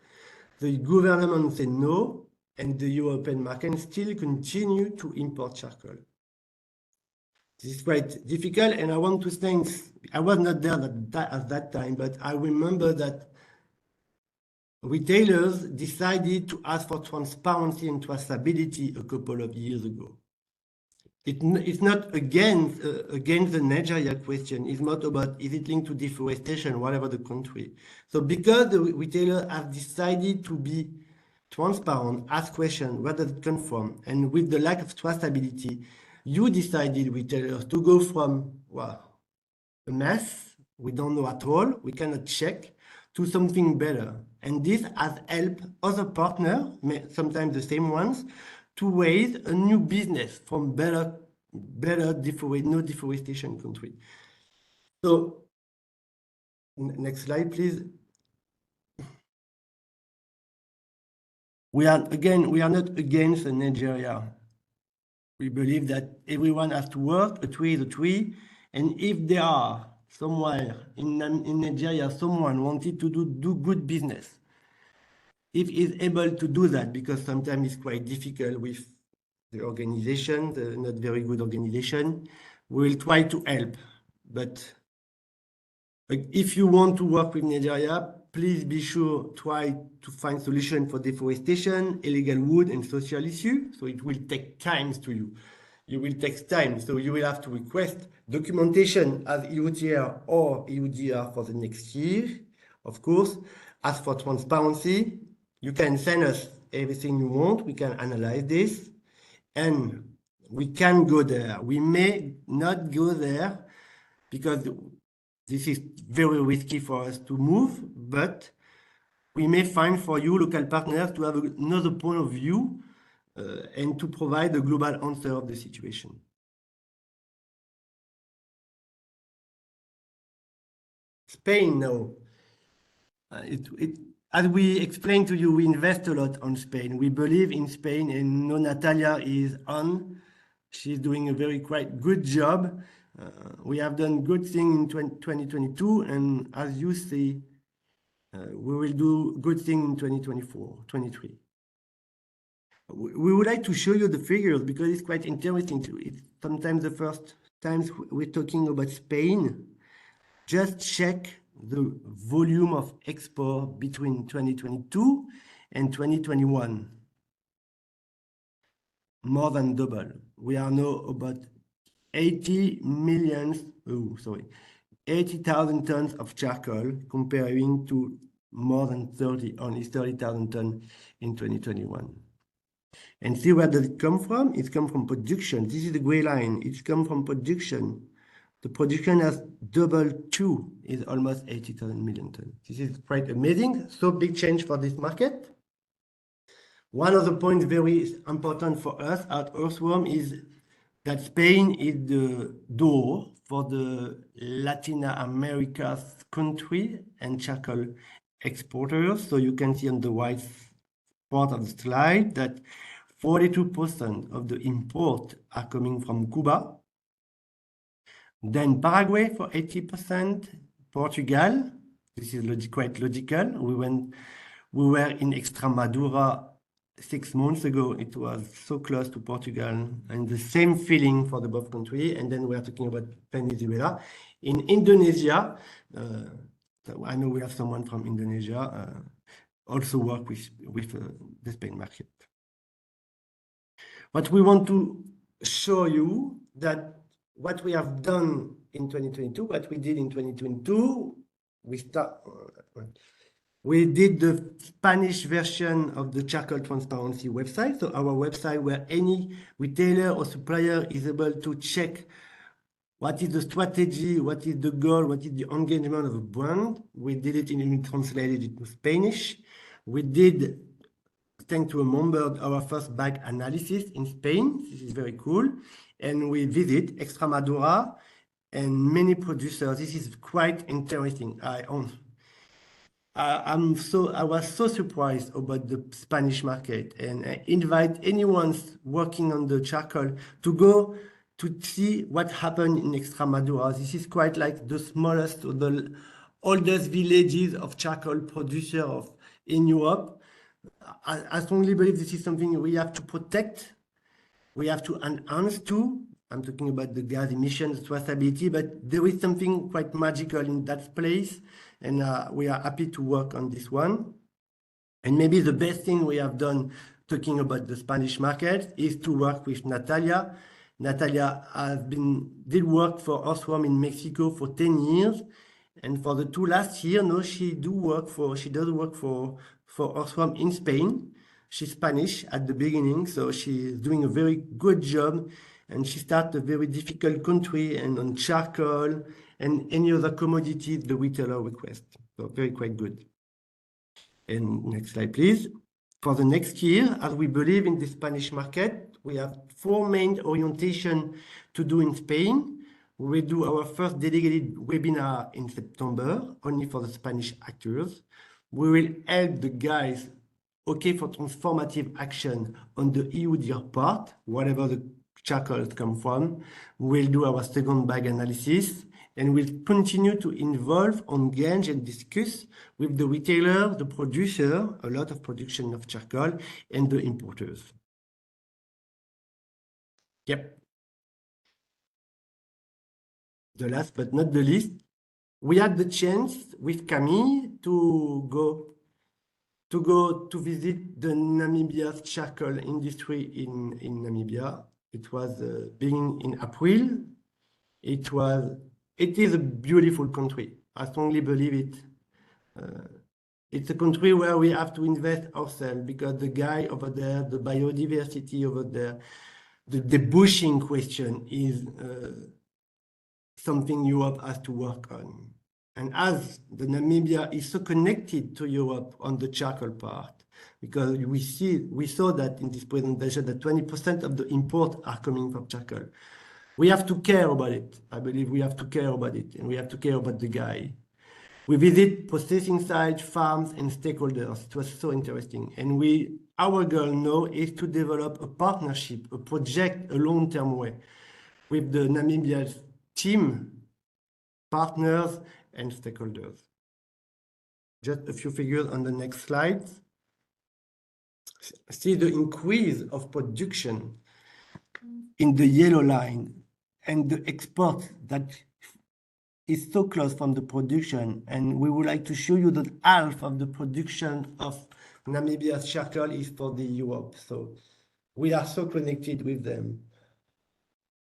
the government say no, and the European market still continue to import charcoal. This is quite difficult, and I want to thank, I was not there at that time, but I remember that retailers decided to ask for transparency and traceability a couple of years ago. It's not against the Nigeria question. It's not about is it linked to deforestation, whatever the country. So because the retailers have decided to transparent, ask questions, where does it come from? And with the lack of trustability, you decided, retailers, to go from, well, a mess, we don't know at all, we cannot check, to something better. And this has helped other partners, sometimes the same ones, to raise a new business from no deforestation country. So, next slide, please. We are not against Nigeria. We believe that everyone has to work, a tree is a tree, and if there are somewhere in Nigeria, someone wanted to do good business, if he's able to do that, because sometimes it's quite difficult with the organization, the not very good organization, we will try to help. But if you want to work with Nigeria, please be sure try to find solution for deforestation, illegal wood, and social issue. So it will take time to you. You will take time, so you will have to request documentation as EUTR or EUDR for the next year. Of course, as for transparency, you can send us everything you want. We can analyze this, and we can go there. We may not go there because this is very risky for us to move, but we may find for you local partners to have another point of view and to provide a global answer of the situation. Spain now. As we explained to you, we invest a lot on Spain. We believe in Spain, and no, Natalia is on. She's doing a very quite good job. We have done good things in 2022, and as you see, we will do good things in 2024, 23. We would like to show you the figures because it's quite interesting too. It's sometimes the first times we're talking about Spain. Just check the volume of export between 2022 and 2021. More than double. We are now about 80,000 tons of charcoal, comparing to more than only 30,000 tons in 2021. And see where does it come from? It comes from production. This is the gray line. It's come from production. The production has doubled too, is almost 80,000 million tons. This is quite amazing. So big change for this market. One of the points very important for us at Earthworm is that Spain is the door for the Latin America country and charcoal exporters. So you can see on the right part of the slide that 42% of the import are coming from Cuba. Then Paraguay for 80%, Portugal. This is quite logical. We were in Extremadura 6 months ago. It was so close to Portugal, and the same feeling for the both country. And then we are talking about Venezuela. In Indonesia, I know we have someone from Indonesia also work with the Spain market. But we want to show you that what we have done in 2022, what we did in 2022, we did the Spanish version of the charcoal transparency website. So our website where any retailer or supplier is able to check what is the strategy, what is the goal, what is the engagement of a brand. We did it we translated it to Spanish. We did, thanks to a member, our first bag analysis in Spain. This is very cool. And we visit Extremadura and many producers. This is quite interesting. I was so surprised about the Spanish market, and I invite anyone working on the charcoal to go to see what happened in Extremadura. This is quite like the smallest or the oldest villages of charcoal producer in Europe. I strongly believe this is something we have to protect. We have to enhance too. I'm talking about the gas emissions, traceability, but there is something quite magical in that place, and we are happy to work on this one. And maybe the best thing we have done talking about the Spanish market is to work with Natalia. Natalia did work for Earthworm in Mexico for 10 years, and for the 2 last years, no, she does work for Earthworm in Spain. She's Spanish at the beginning, so she's doing a very good job. And she started a very difficult country and on charcoal and any other commodity the retailer requests. So very quite good. And next slide, please. For the next year, as we believe in the Spanish market, we have 4 main orientation to do in Spain. We will do our first dedicated webinar in September, only for the Spanish actors. We will help the guys, okay, for transformative action on the EU DIR part, whatever the charcoal come from. We'll do our second bag analysis, and we'll continue to involve, engage, and discuss with the retailer, the producer, a lot of production of charcoal, and the importers. Yep. The last but not the least, we had the chance with Camille to go to visit the Namibia's charcoal industry in Namibia. It was beginning in April. It is a beautiful country. I strongly believe it. It's a country where we have to invest ourselves because the guy over there, the biodiversity over there, the bushing question is something Europe has to work on. And as the Namibia is so connected to Europe on the charcoal part, because we saw that in this presentation that 20% of the import are coming from charcoal. We have to care about it. I believe we have to care about it, and we have to care about the guy. We visit processing sites, farms, and stakeholders. It was so interesting. And our goal now is to develop a partnership, a project, a long-term way with the Namibia team, partners, and stakeholders. Just a few figures on the next slide. See the increase of production in the yellow line and the export that is so close from the production. And we would like to show you that half of the production of Namibia's charcoal is for the Europe. So we are so connected with them.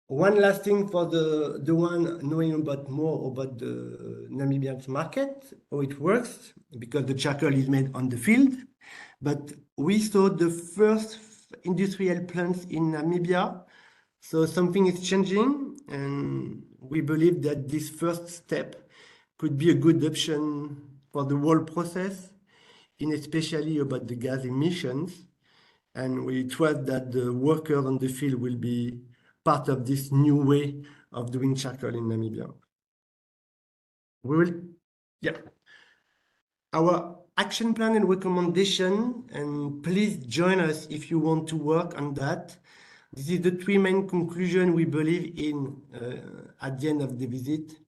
One last thing for the one knowing more about the Namibian market, how it works, because the charcoal is made on the field. But we saw the first industrial plants in Namibia. So something is changing, and we believe that this first step could be a good option for the whole process, in especially about the gas emissions. And we trust that the workers on the field will be part of this new way of doing charcoal in Namibia. Our action plan and recommendation, and please join us if you want to work on that. This is the 3 main conclusions we believe in at the end of the visit.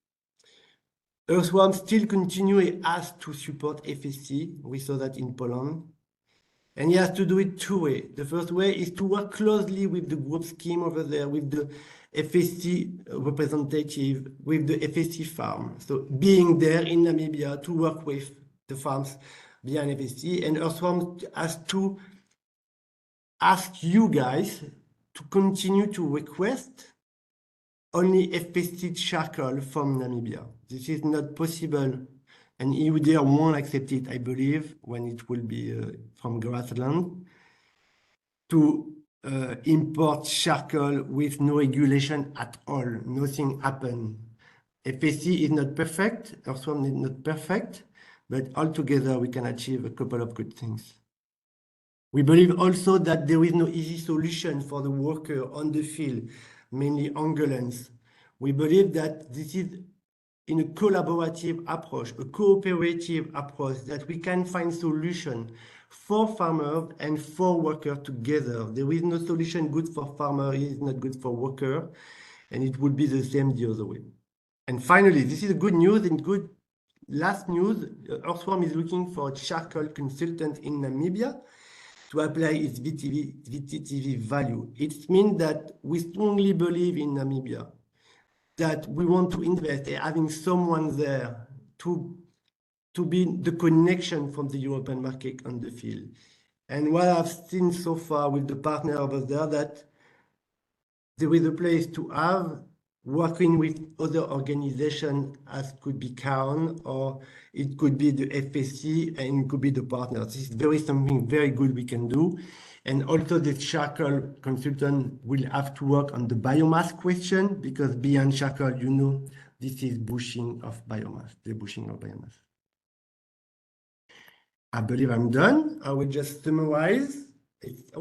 Earthworm still continue as to support FSC. We saw that in Poland. And he has to do it 2 ways. The first way is to work closely with the group scheme over there, with the FSC representative, with the FSC farm. So being there in Namibia to work with the farms behind FSC. And Earthworm has to ask you guys to continue to request only FSC charcoal from Namibia. This is not possible. And EU DIR won't accept it, I believe, when it will be from grassland, to import charcoal with no regulation at all. Nothing happened. FSC is not perfect, Earthworm is not perfect, but altogether we can achieve a couple of good things. We believe also that there is no easy solution for the worker on the field, mainly Angolans. We believe that this is in a collaborative approach, a cooperative approach, that we can find solution for farmers and for workers together. There is no solution good for farmer, it is not good for worker, and it would be the same the other way. And finally, this is good news and good last news. Earthworm is looking for a charcoal consultant in Namibia to apply its VTTV value. It means that we strongly believe in Namibia, that we want to invest in having someone there to be the connection from the European market on the field. And what I've seen so far with the partner over there, that there is a place to have working with other organizations as could be CARN, or it could be the FSC, and it could be the partners. This is something very good we can do. And also the charcoal consultant will have to work on the biomass question, because beyond charcoal, you know, this is bushing of biomass, the bushing of biomass. I believe I'm done. I will just summarize. I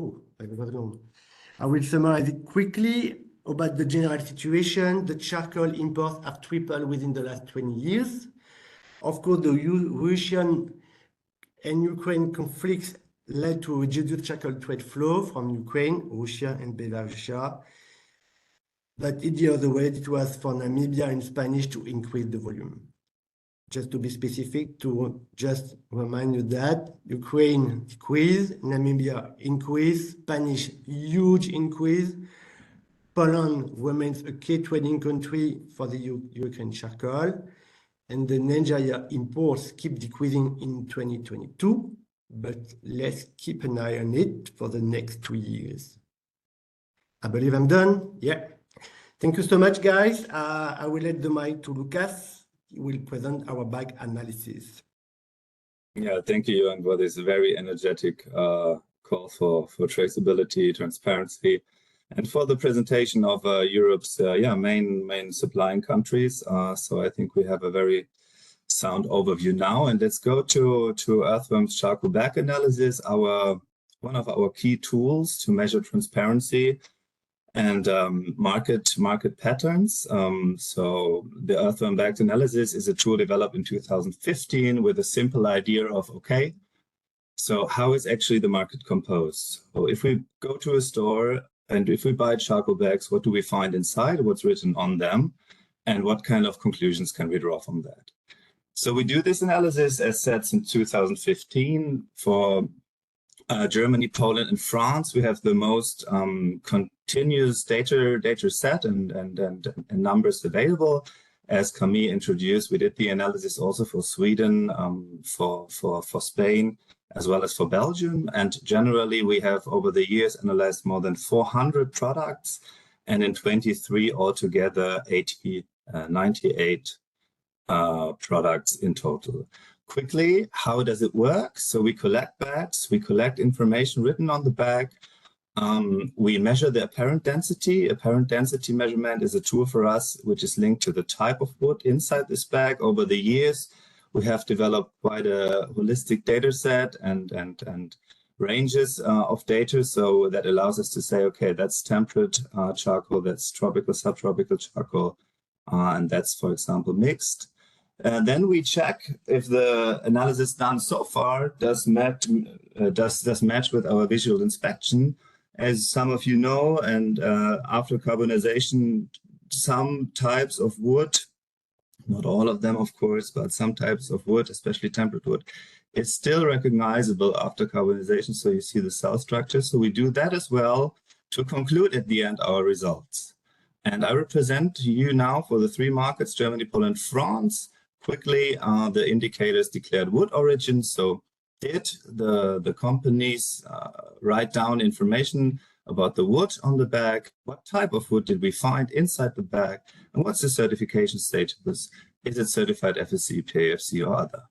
will summarize it quickly about the general situation. The charcoal imports have tripled within the last 20 years. Of course, the Russian and Ukraine conflicts led to a reduced charcoal trade flow from Ukraine, Russia, and Belarus. But the other way, it was for Namibia and Spanish to increase the volume. Just to be specific, to just remind you that Ukraine decrease, Namibia increase, Spanish huge increase. Poland remains a key trading country for the Ukraine charcoal, and the Nigeria imports keep decreasing in 2022, but let's keep an eye on it for the next 2 years. I believe I'm done. Yeah. Thank you so much, guys. I will let the mic to Lucas. He will present our bag analysis. Yeah, thank you, Johan, for this very energetic call for traceability, transparency, and for the presentation of Europe's main supplying countries. So I think we have a very sound overview now, and let's go to Earthworm's charcoal bag analysis, one of our key tools to measure transparency and market patterns. So the Earthworm bags analysis is a tool developed in 2015 with a simple idea of, okay, so how is actually the market composed? So if we go to a store and if we buy charcoal bags, what do we find inside? What's written on them? And what kind of conclusions can we draw from that? So we do this analysis, as said, since 2015 for Germany, Poland, and France. We have the most continuous data set and numbers available. As Camille introduced, we did the analysis also for Sweden, for Spain, as well as for Belgium. And generally, we have over the years analyzed more than 400 products, and in 23 altogether, 98 products in total. Quickly, how does it work? So we collect bags, we collect information written on the bag, we measure the apparent density. Apparent density measurement is a tool for us which is linked to the type of wood inside this bag. Over the years, we have developed quite a holistic data set and ranges of data, so that allows us to say, okay, that's temperate charcoal, that's tropical, subtropical charcoal, and that's, for example, mixed. Then we check if the analysis done so far does match with our visual inspection. As some of you know, and after carbonization, some types of wood, not all of them, of course, but some types of wood, especially temperate wood, is still recognizable after carbonization. So you see the cell structure. So we do that as well to conclude at the end our results. And I represent to you now for the 3 markets, Germany, Poland, France. Quickly, the indicators declared wood origin. So did the companies write down information about the wood on the bag? What type of wood did we find inside the bag? And what's the certification status? Is it certified FSC, PAFC, or other?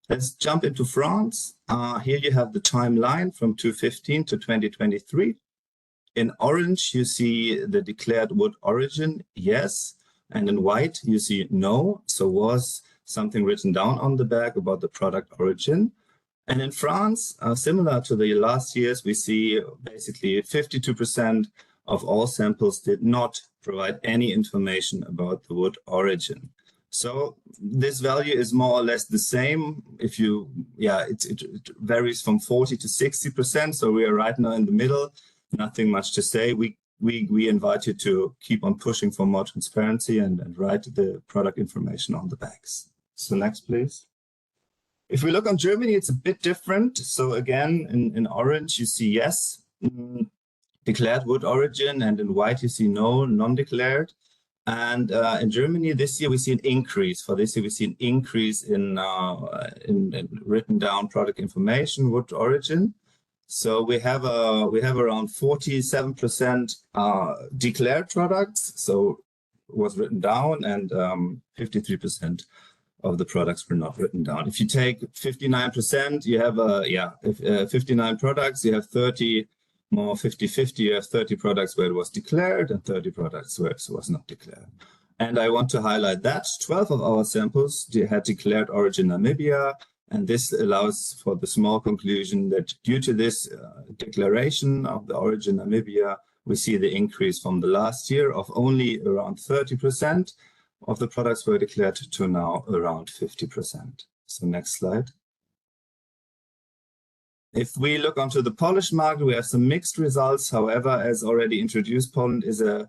Let's jump into France. Here you have the timeline from 2015 to 2023. In orange, you see the declared wood origin, yes. And in white, you see no. So was something written down on the bag about the product origin. And in France, similar to the last years, we see basically 52% of all samples did not provide any information about the wood origin. So this value is more or less the same. If you, it varies from 40 to 60%. So we are right now in the middle. Nothing much to say. We invite you to keep on pushing for more transparency and write the product information on the bags. So next, please. If we look on Germany, it's a bit different. So again, in orange, you see yes, declared wood origin, and in white, you see no, non-declared. And in Germany this year, we see an increase. For this year, we see an increase in written down product information, wood origin. So we have around 47% declared products. So was written down, and 53% of the products were not written down. If you take 59%, you have 59 products, you have 30 more 50-50, you have 30 products where it was declared and 30 products where it was not declared. And I want to highlight that 12 of our samples had declared origin Namibia, and this allows for the small conclusion that due to this declaration of the origin Namibia, we see the increase from the last year of only around 30% of the products were declared to now around 50%. So next slide. If we look onto the Polish market, we have some mixed results. However, as already introduced, Poland is a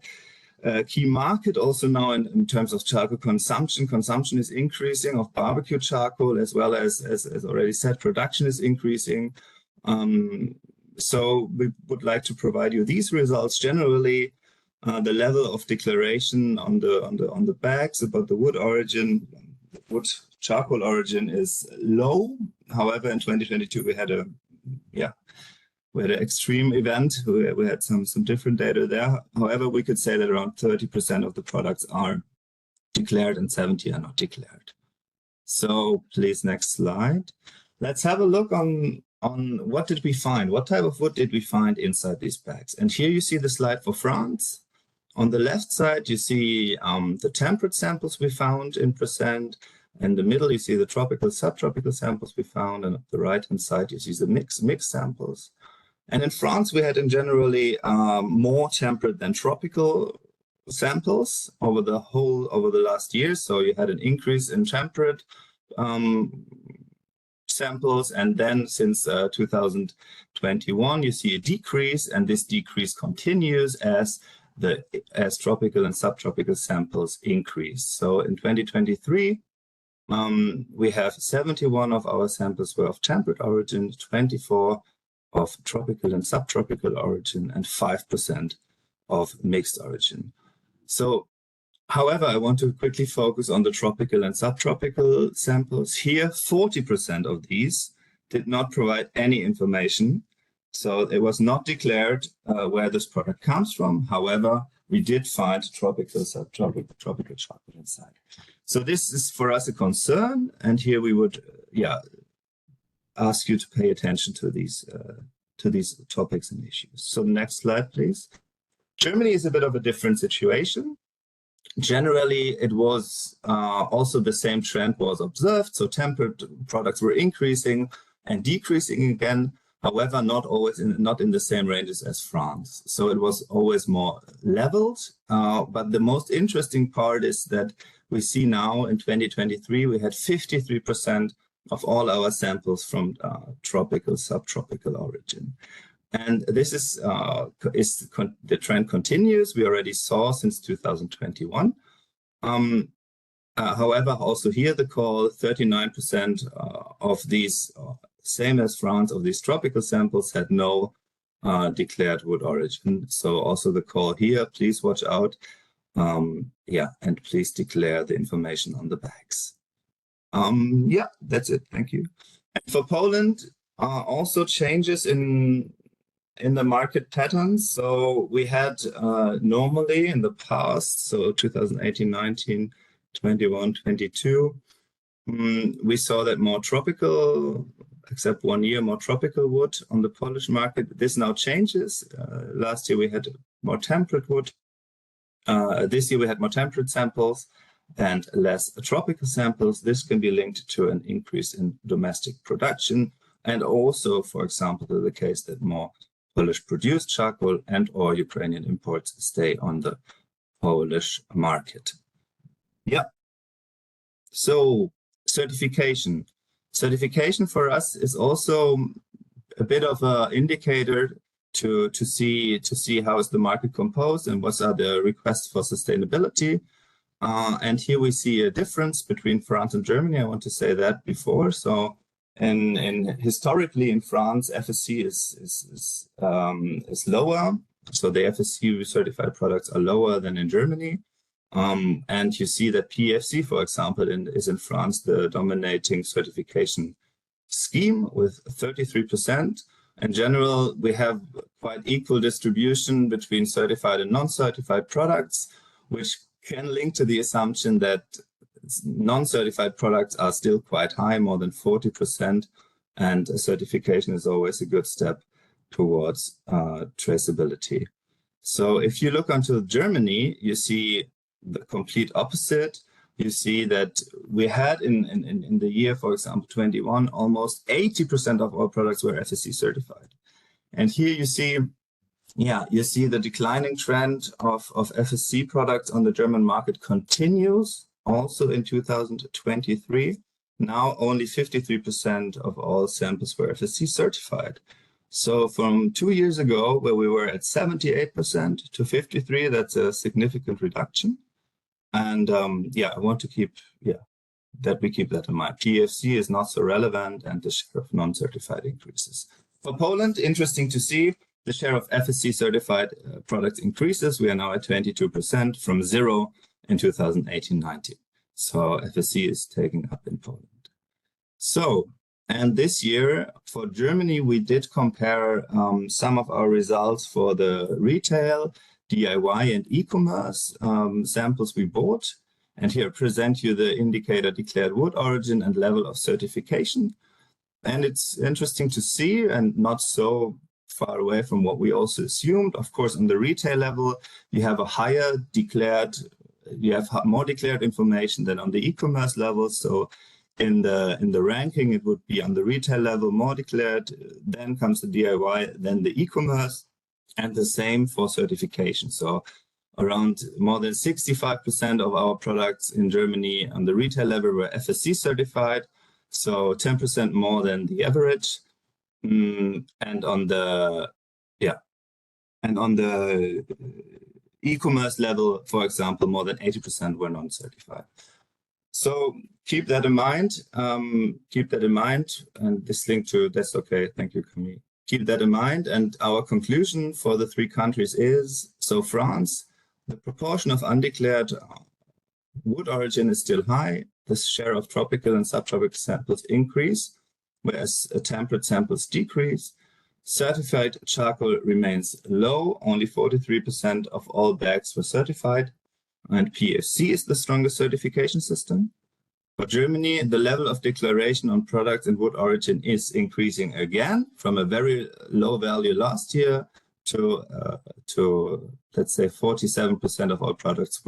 key market also now in terms of charcoal consumption. Consumption is increasing of barbecue charcoal, as well as already said, production is increasing. So we would like to provide you these results. Generally, the level of declaration on the bags about the wood origin, wood charcoal origin is low. However, in 2022 we had an extreme event. We had some different data there. However, we could say that around 30% of the products are declared and 70 are not declared. So please, next slide. Let's have a look on what did we find? What type of wood did we find inside these bags? And here you see the slide for France. On the left side, you see the temperate samples we found in percent. In the middle, you see the tropical, subtropical samples we found. And on the right-hand side, you see the mixed samples. And in France, we had in generally more temperate than tropical samples over the last year. So you had an increase in temperate samples, and then since 2021, you see a decrease, and this decrease continues as tropical and subtropical samples increase. So in 2023, we have 71 of our samples were of temperate origin, 24 of tropical and subtropical origin, and 5% of mixed origin. So, however, I want to quickly focus on the tropical and subtropical samples. Here, 40% of these did not provide any information. So it was not declared where this product comes from. However, we did find tropical, subtropical, tropical chocolate inside. So this is for us a concern. And here we would, ask you to pay attention to these topics and issues. So next slide, please. Germany is a bit of a different situation. Generally, it was also the same trend was observed. So temperate products were increasing and decreasing again. However, not in the same ranges as France. So it was always more leveled. But the most interesting part is that we see now in 2023, we had 53% of all our samples from tropical, subtropical origin. And this is the trend continues. We already saw since 2021. However, also here the call, 39% of these, same as France, of these tropical samples had no declared wood origin. So also the call here, please watch out. And please declare the information on the bags. That's it. Thank you. And for Poland, also changes in the market patterns. So we had normally in the past, so 2018, 19, 21, 22, we saw that more tropical, except 1 year, more tropical wood on the Polish market. This now changes. Last year we had more temperate wood. This year we had more temperate samples and less tropical samples. This can be linked to an increase in domestic production, and also, for example, to the case that more Polish produced charcoal and or Ukrainian imports stay on the Polish market. So certification. Certification for us is also a bit of an indicator to see how is the market composed and what are the requests for sustainability. And here we see a difference between France and Germany. I want to say that before. So historically in France, FSC is lower. So the FSC certified products are lower than in Germany. And you see that PEFC, for example, is in France the dominating certification scheme with 33%. In general, we have quite equal distribution between certified and non-certified products, which can link to the assumption that non-certified products are still quite high, more than 40%, and a certification is always a good step towards traceability. So if you look onto Germany, you see the complete opposite. You see that we had in the year, for example, 21, almost 80% of our products were FSC certified. And here you see, you see the declining trend of FSC products on the German market continues also in 2023. Now only 53% of all samples were FSC certified. So from 2 years ago, where we were at 78% to 53%, that's a significant reduction. And I want to keep, that we keep that in mind. PFC is not so relevant, and the share of non-certified increases. For Poland, interesting to see, the share of FSC certified products increases. We are now at 22% from 0 in 2018-19. So FSC is taking up in Poland. So, and this year for Germany, we did compare some of our results for the retail, DIY and e-commerce samples we bought. And here I present you the indicator declared wood origin and level of certification. And it's interesting to see, and not so far away from what we also assumed. Of course, on the retail level, you have a higher declared, you have more declared information than on the e-commerce level. So in the ranking, it would be on the retail level more declared, then comes the DIY, then the e-commerce, and the same for certification. So around more than 65% of our products in Germany on the retail level were FSC certified, so 10% more than the average. And on the e-commerce level, for example, more than 80% were non-certified. So keep that in mind. And this link to that's okay. Thank you, Camille. Keep that in mind. And our conclusion for the 3 countries is, so France, the proportion of undeclared wood origin is still high. The share of tropical and subtropical samples increase, whereas temperate samples decrease. Certified charcoal remains low. Only 43% of all bags were certified. And PFC is the strongest certification system. For Germany, the level of declaration on products and wood origin is increasing again from a very low value last year to let's say 47% of all products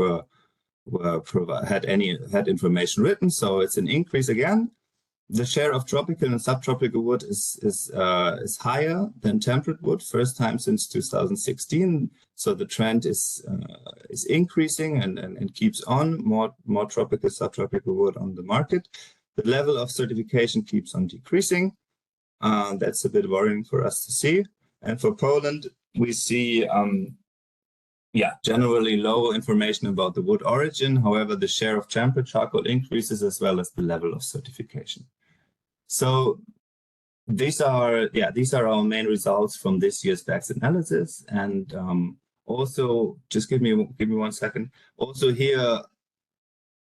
had information written. So it's an increase again. The share of tropical and subtropical wood is higher than temperate wood, first time since 2016. So the trend is increasing and keeps on, more tropical, subtropical wood on the market. The level of certification keeps on decreasing. That's a bit worrying for us to see. And for Poland, we see generally low information about the wood origin. However, the share of temperate charcoal increases as well as the level of certification. So these are our main results from this year's BACS analysis. And also, just give me 1 second. Also here,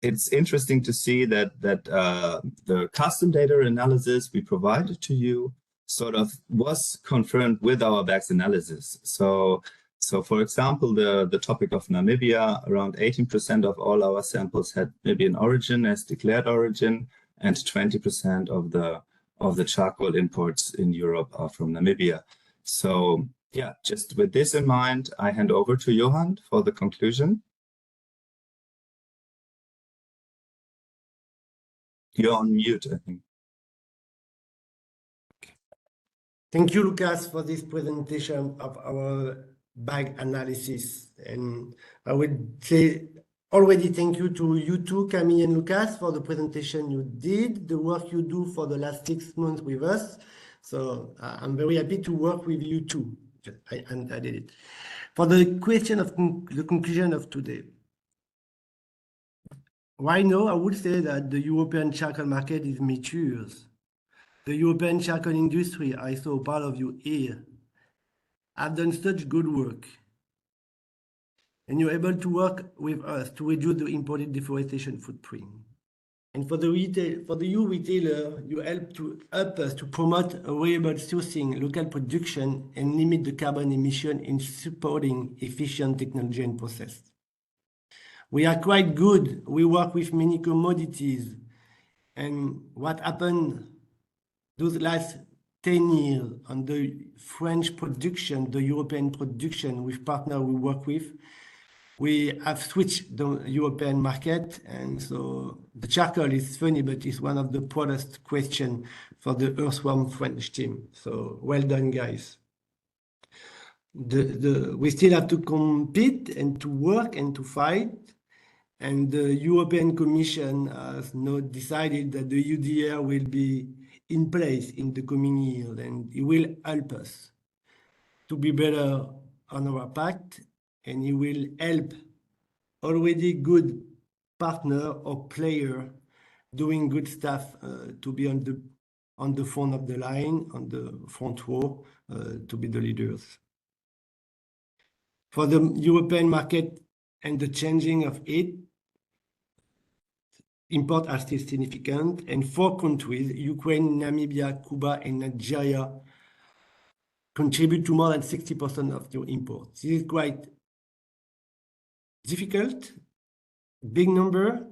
it's interesting to see that the custom data analysis we provided to you sort of was confirmed with our BACS analysis. So for example, the topic of Namibia, around 18% of all our samples had Namibian origin as declared origin, and 20% of the charcoal imports in Europe are from Namibia. So yeah, just with this in mind, I hand over to Johan for the conclusion. You're on mute, I think. Thank you, Lucas, for this presentation of our bag analysis. And I would say already thank you to you two, Camille and Lucas, for the presentation you did, the work you do for the last 6 months with us. So I'm very happy to work with you too. I did it. For the question of the conclusion of today. Right now, I would say that the European charcoal market is mature. The European charcoal industry, I saw part of you here, have done such good work. And you're able to work with us to reduce the imported deforestation footprint. And for the retailer, you help us to promote available sourcing, local production, and limit the carbon emission in supporting efficient technology and process. We are quite good. We work with many commodities. And what happened those last 10 years on the French production, the European production with partners we work with, we have switched the European market. And so the charcoal is funny, but it's one of the proudest questions for the Earthworm French team. So well done, guys. We still have to compete and to work and to fight. And the European Commission has now decided that the UDR will be in place in the coming years, and it will help us to be better on our pact, and it will help already good partner or player doing good stuff to be on the front of the line, on the front row, to be the leaders. For the European market and the changing of it, imports are still significant, and 4 countries, Ukraine, Namibia, Cuba, and Nigeria, contribute to more than 60% of your imports. This is quite difficult, big number,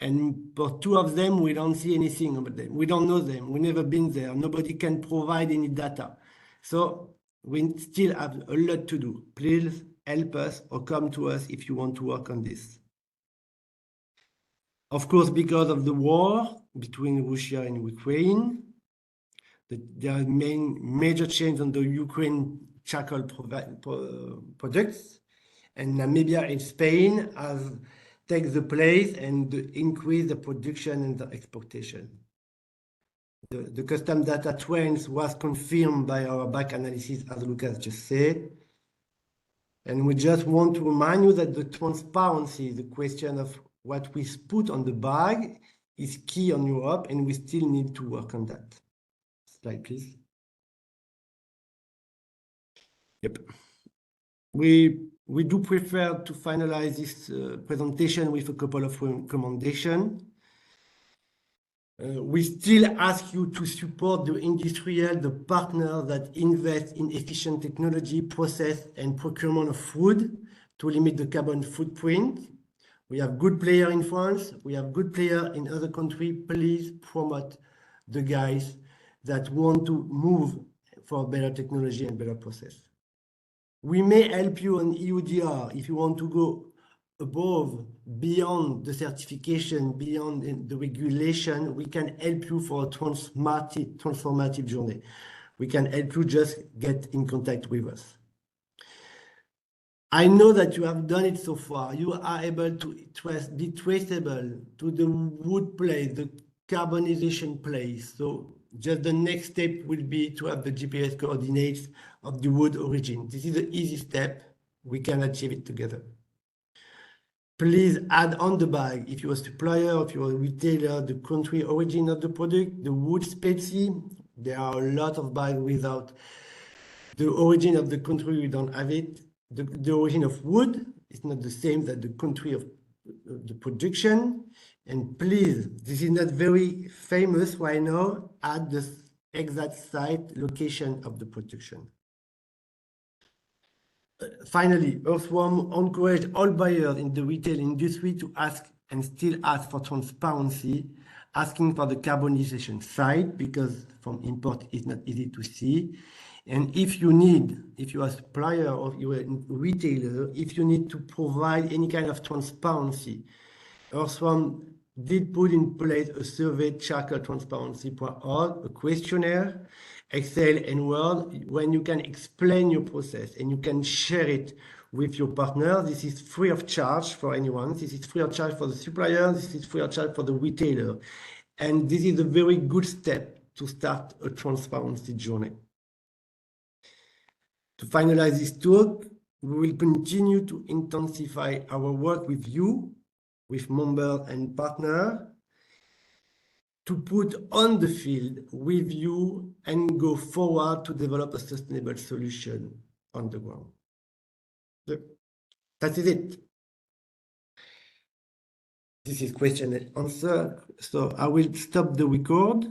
and for 2 of them, we don't see anything about them. We don't know them. We've never been there. Nobody can provide any data. So we still have a lot to do. Please help us or come to us if you want to work on this. Of course, because of the war between Russia and Ukraine, there are major change on the Ukraine charcoal products, and Namibia and Spain have taken the place and increase the production and the exportation. The custom data trends was confirmed by our back analysis, as Lucas just said. And we just want to remind you that the transparency, the question of what we put on the bag, is key on Europe, and we still need to work on that. Slide, please. Yep. We do prefer to finalize this presentation with a couple of recommendations. We still ask you to support the industrial, the partner that invest in efficient technology, process, and procurement of food to limit the carbon footprint. We have good players in France. We have good players in other countries. Please promote the guys that want to move for better technology and better process. We may help you on EUDR if you want to go above, beyond the certification, beyond the regulation. We can help you for a transformative journey. We can help you just get in contact with us. I know that you have done it so far. You are able to be traceable to the wood place, the carbonization place. So just the next step will be to have the GPS coordinates of the wood origin. This is the easy step. We can achieve it together. Please add on the bag, if you're a supplier, if you're a retailer, the country origin of the product, the wood species. There are a lot of bags without the origin of the country. We don't have it. The origin of wood is not the same as the country of the production. And please, this is not very famous right now, add the exact site location of the production. Finally, Earthworm encourage all buyers in the retail industry to ask and still ask for transparency, asking for the carbonization site, because from import it's not easy to see. And if you are a supplier or you're a retailer, if you need to provide any kind of transparency, Earthworm did put in place a survey, charcoal transparency.org, a questionnaire, Excel and Word, when you can explain your process and you can share it with your partner. This is free of charge for anyone. This is free of charge for the supplier. This is free of charge for the retailer. And this is a very good step to start a transparency journey. To finalize this talk, we will continue to intensify our work with you, with members and partners, to put on the field with you and go forward to develop a sustainable solution on the ground. So, that is it. This is question and answer. So I will stop the record.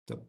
Stop.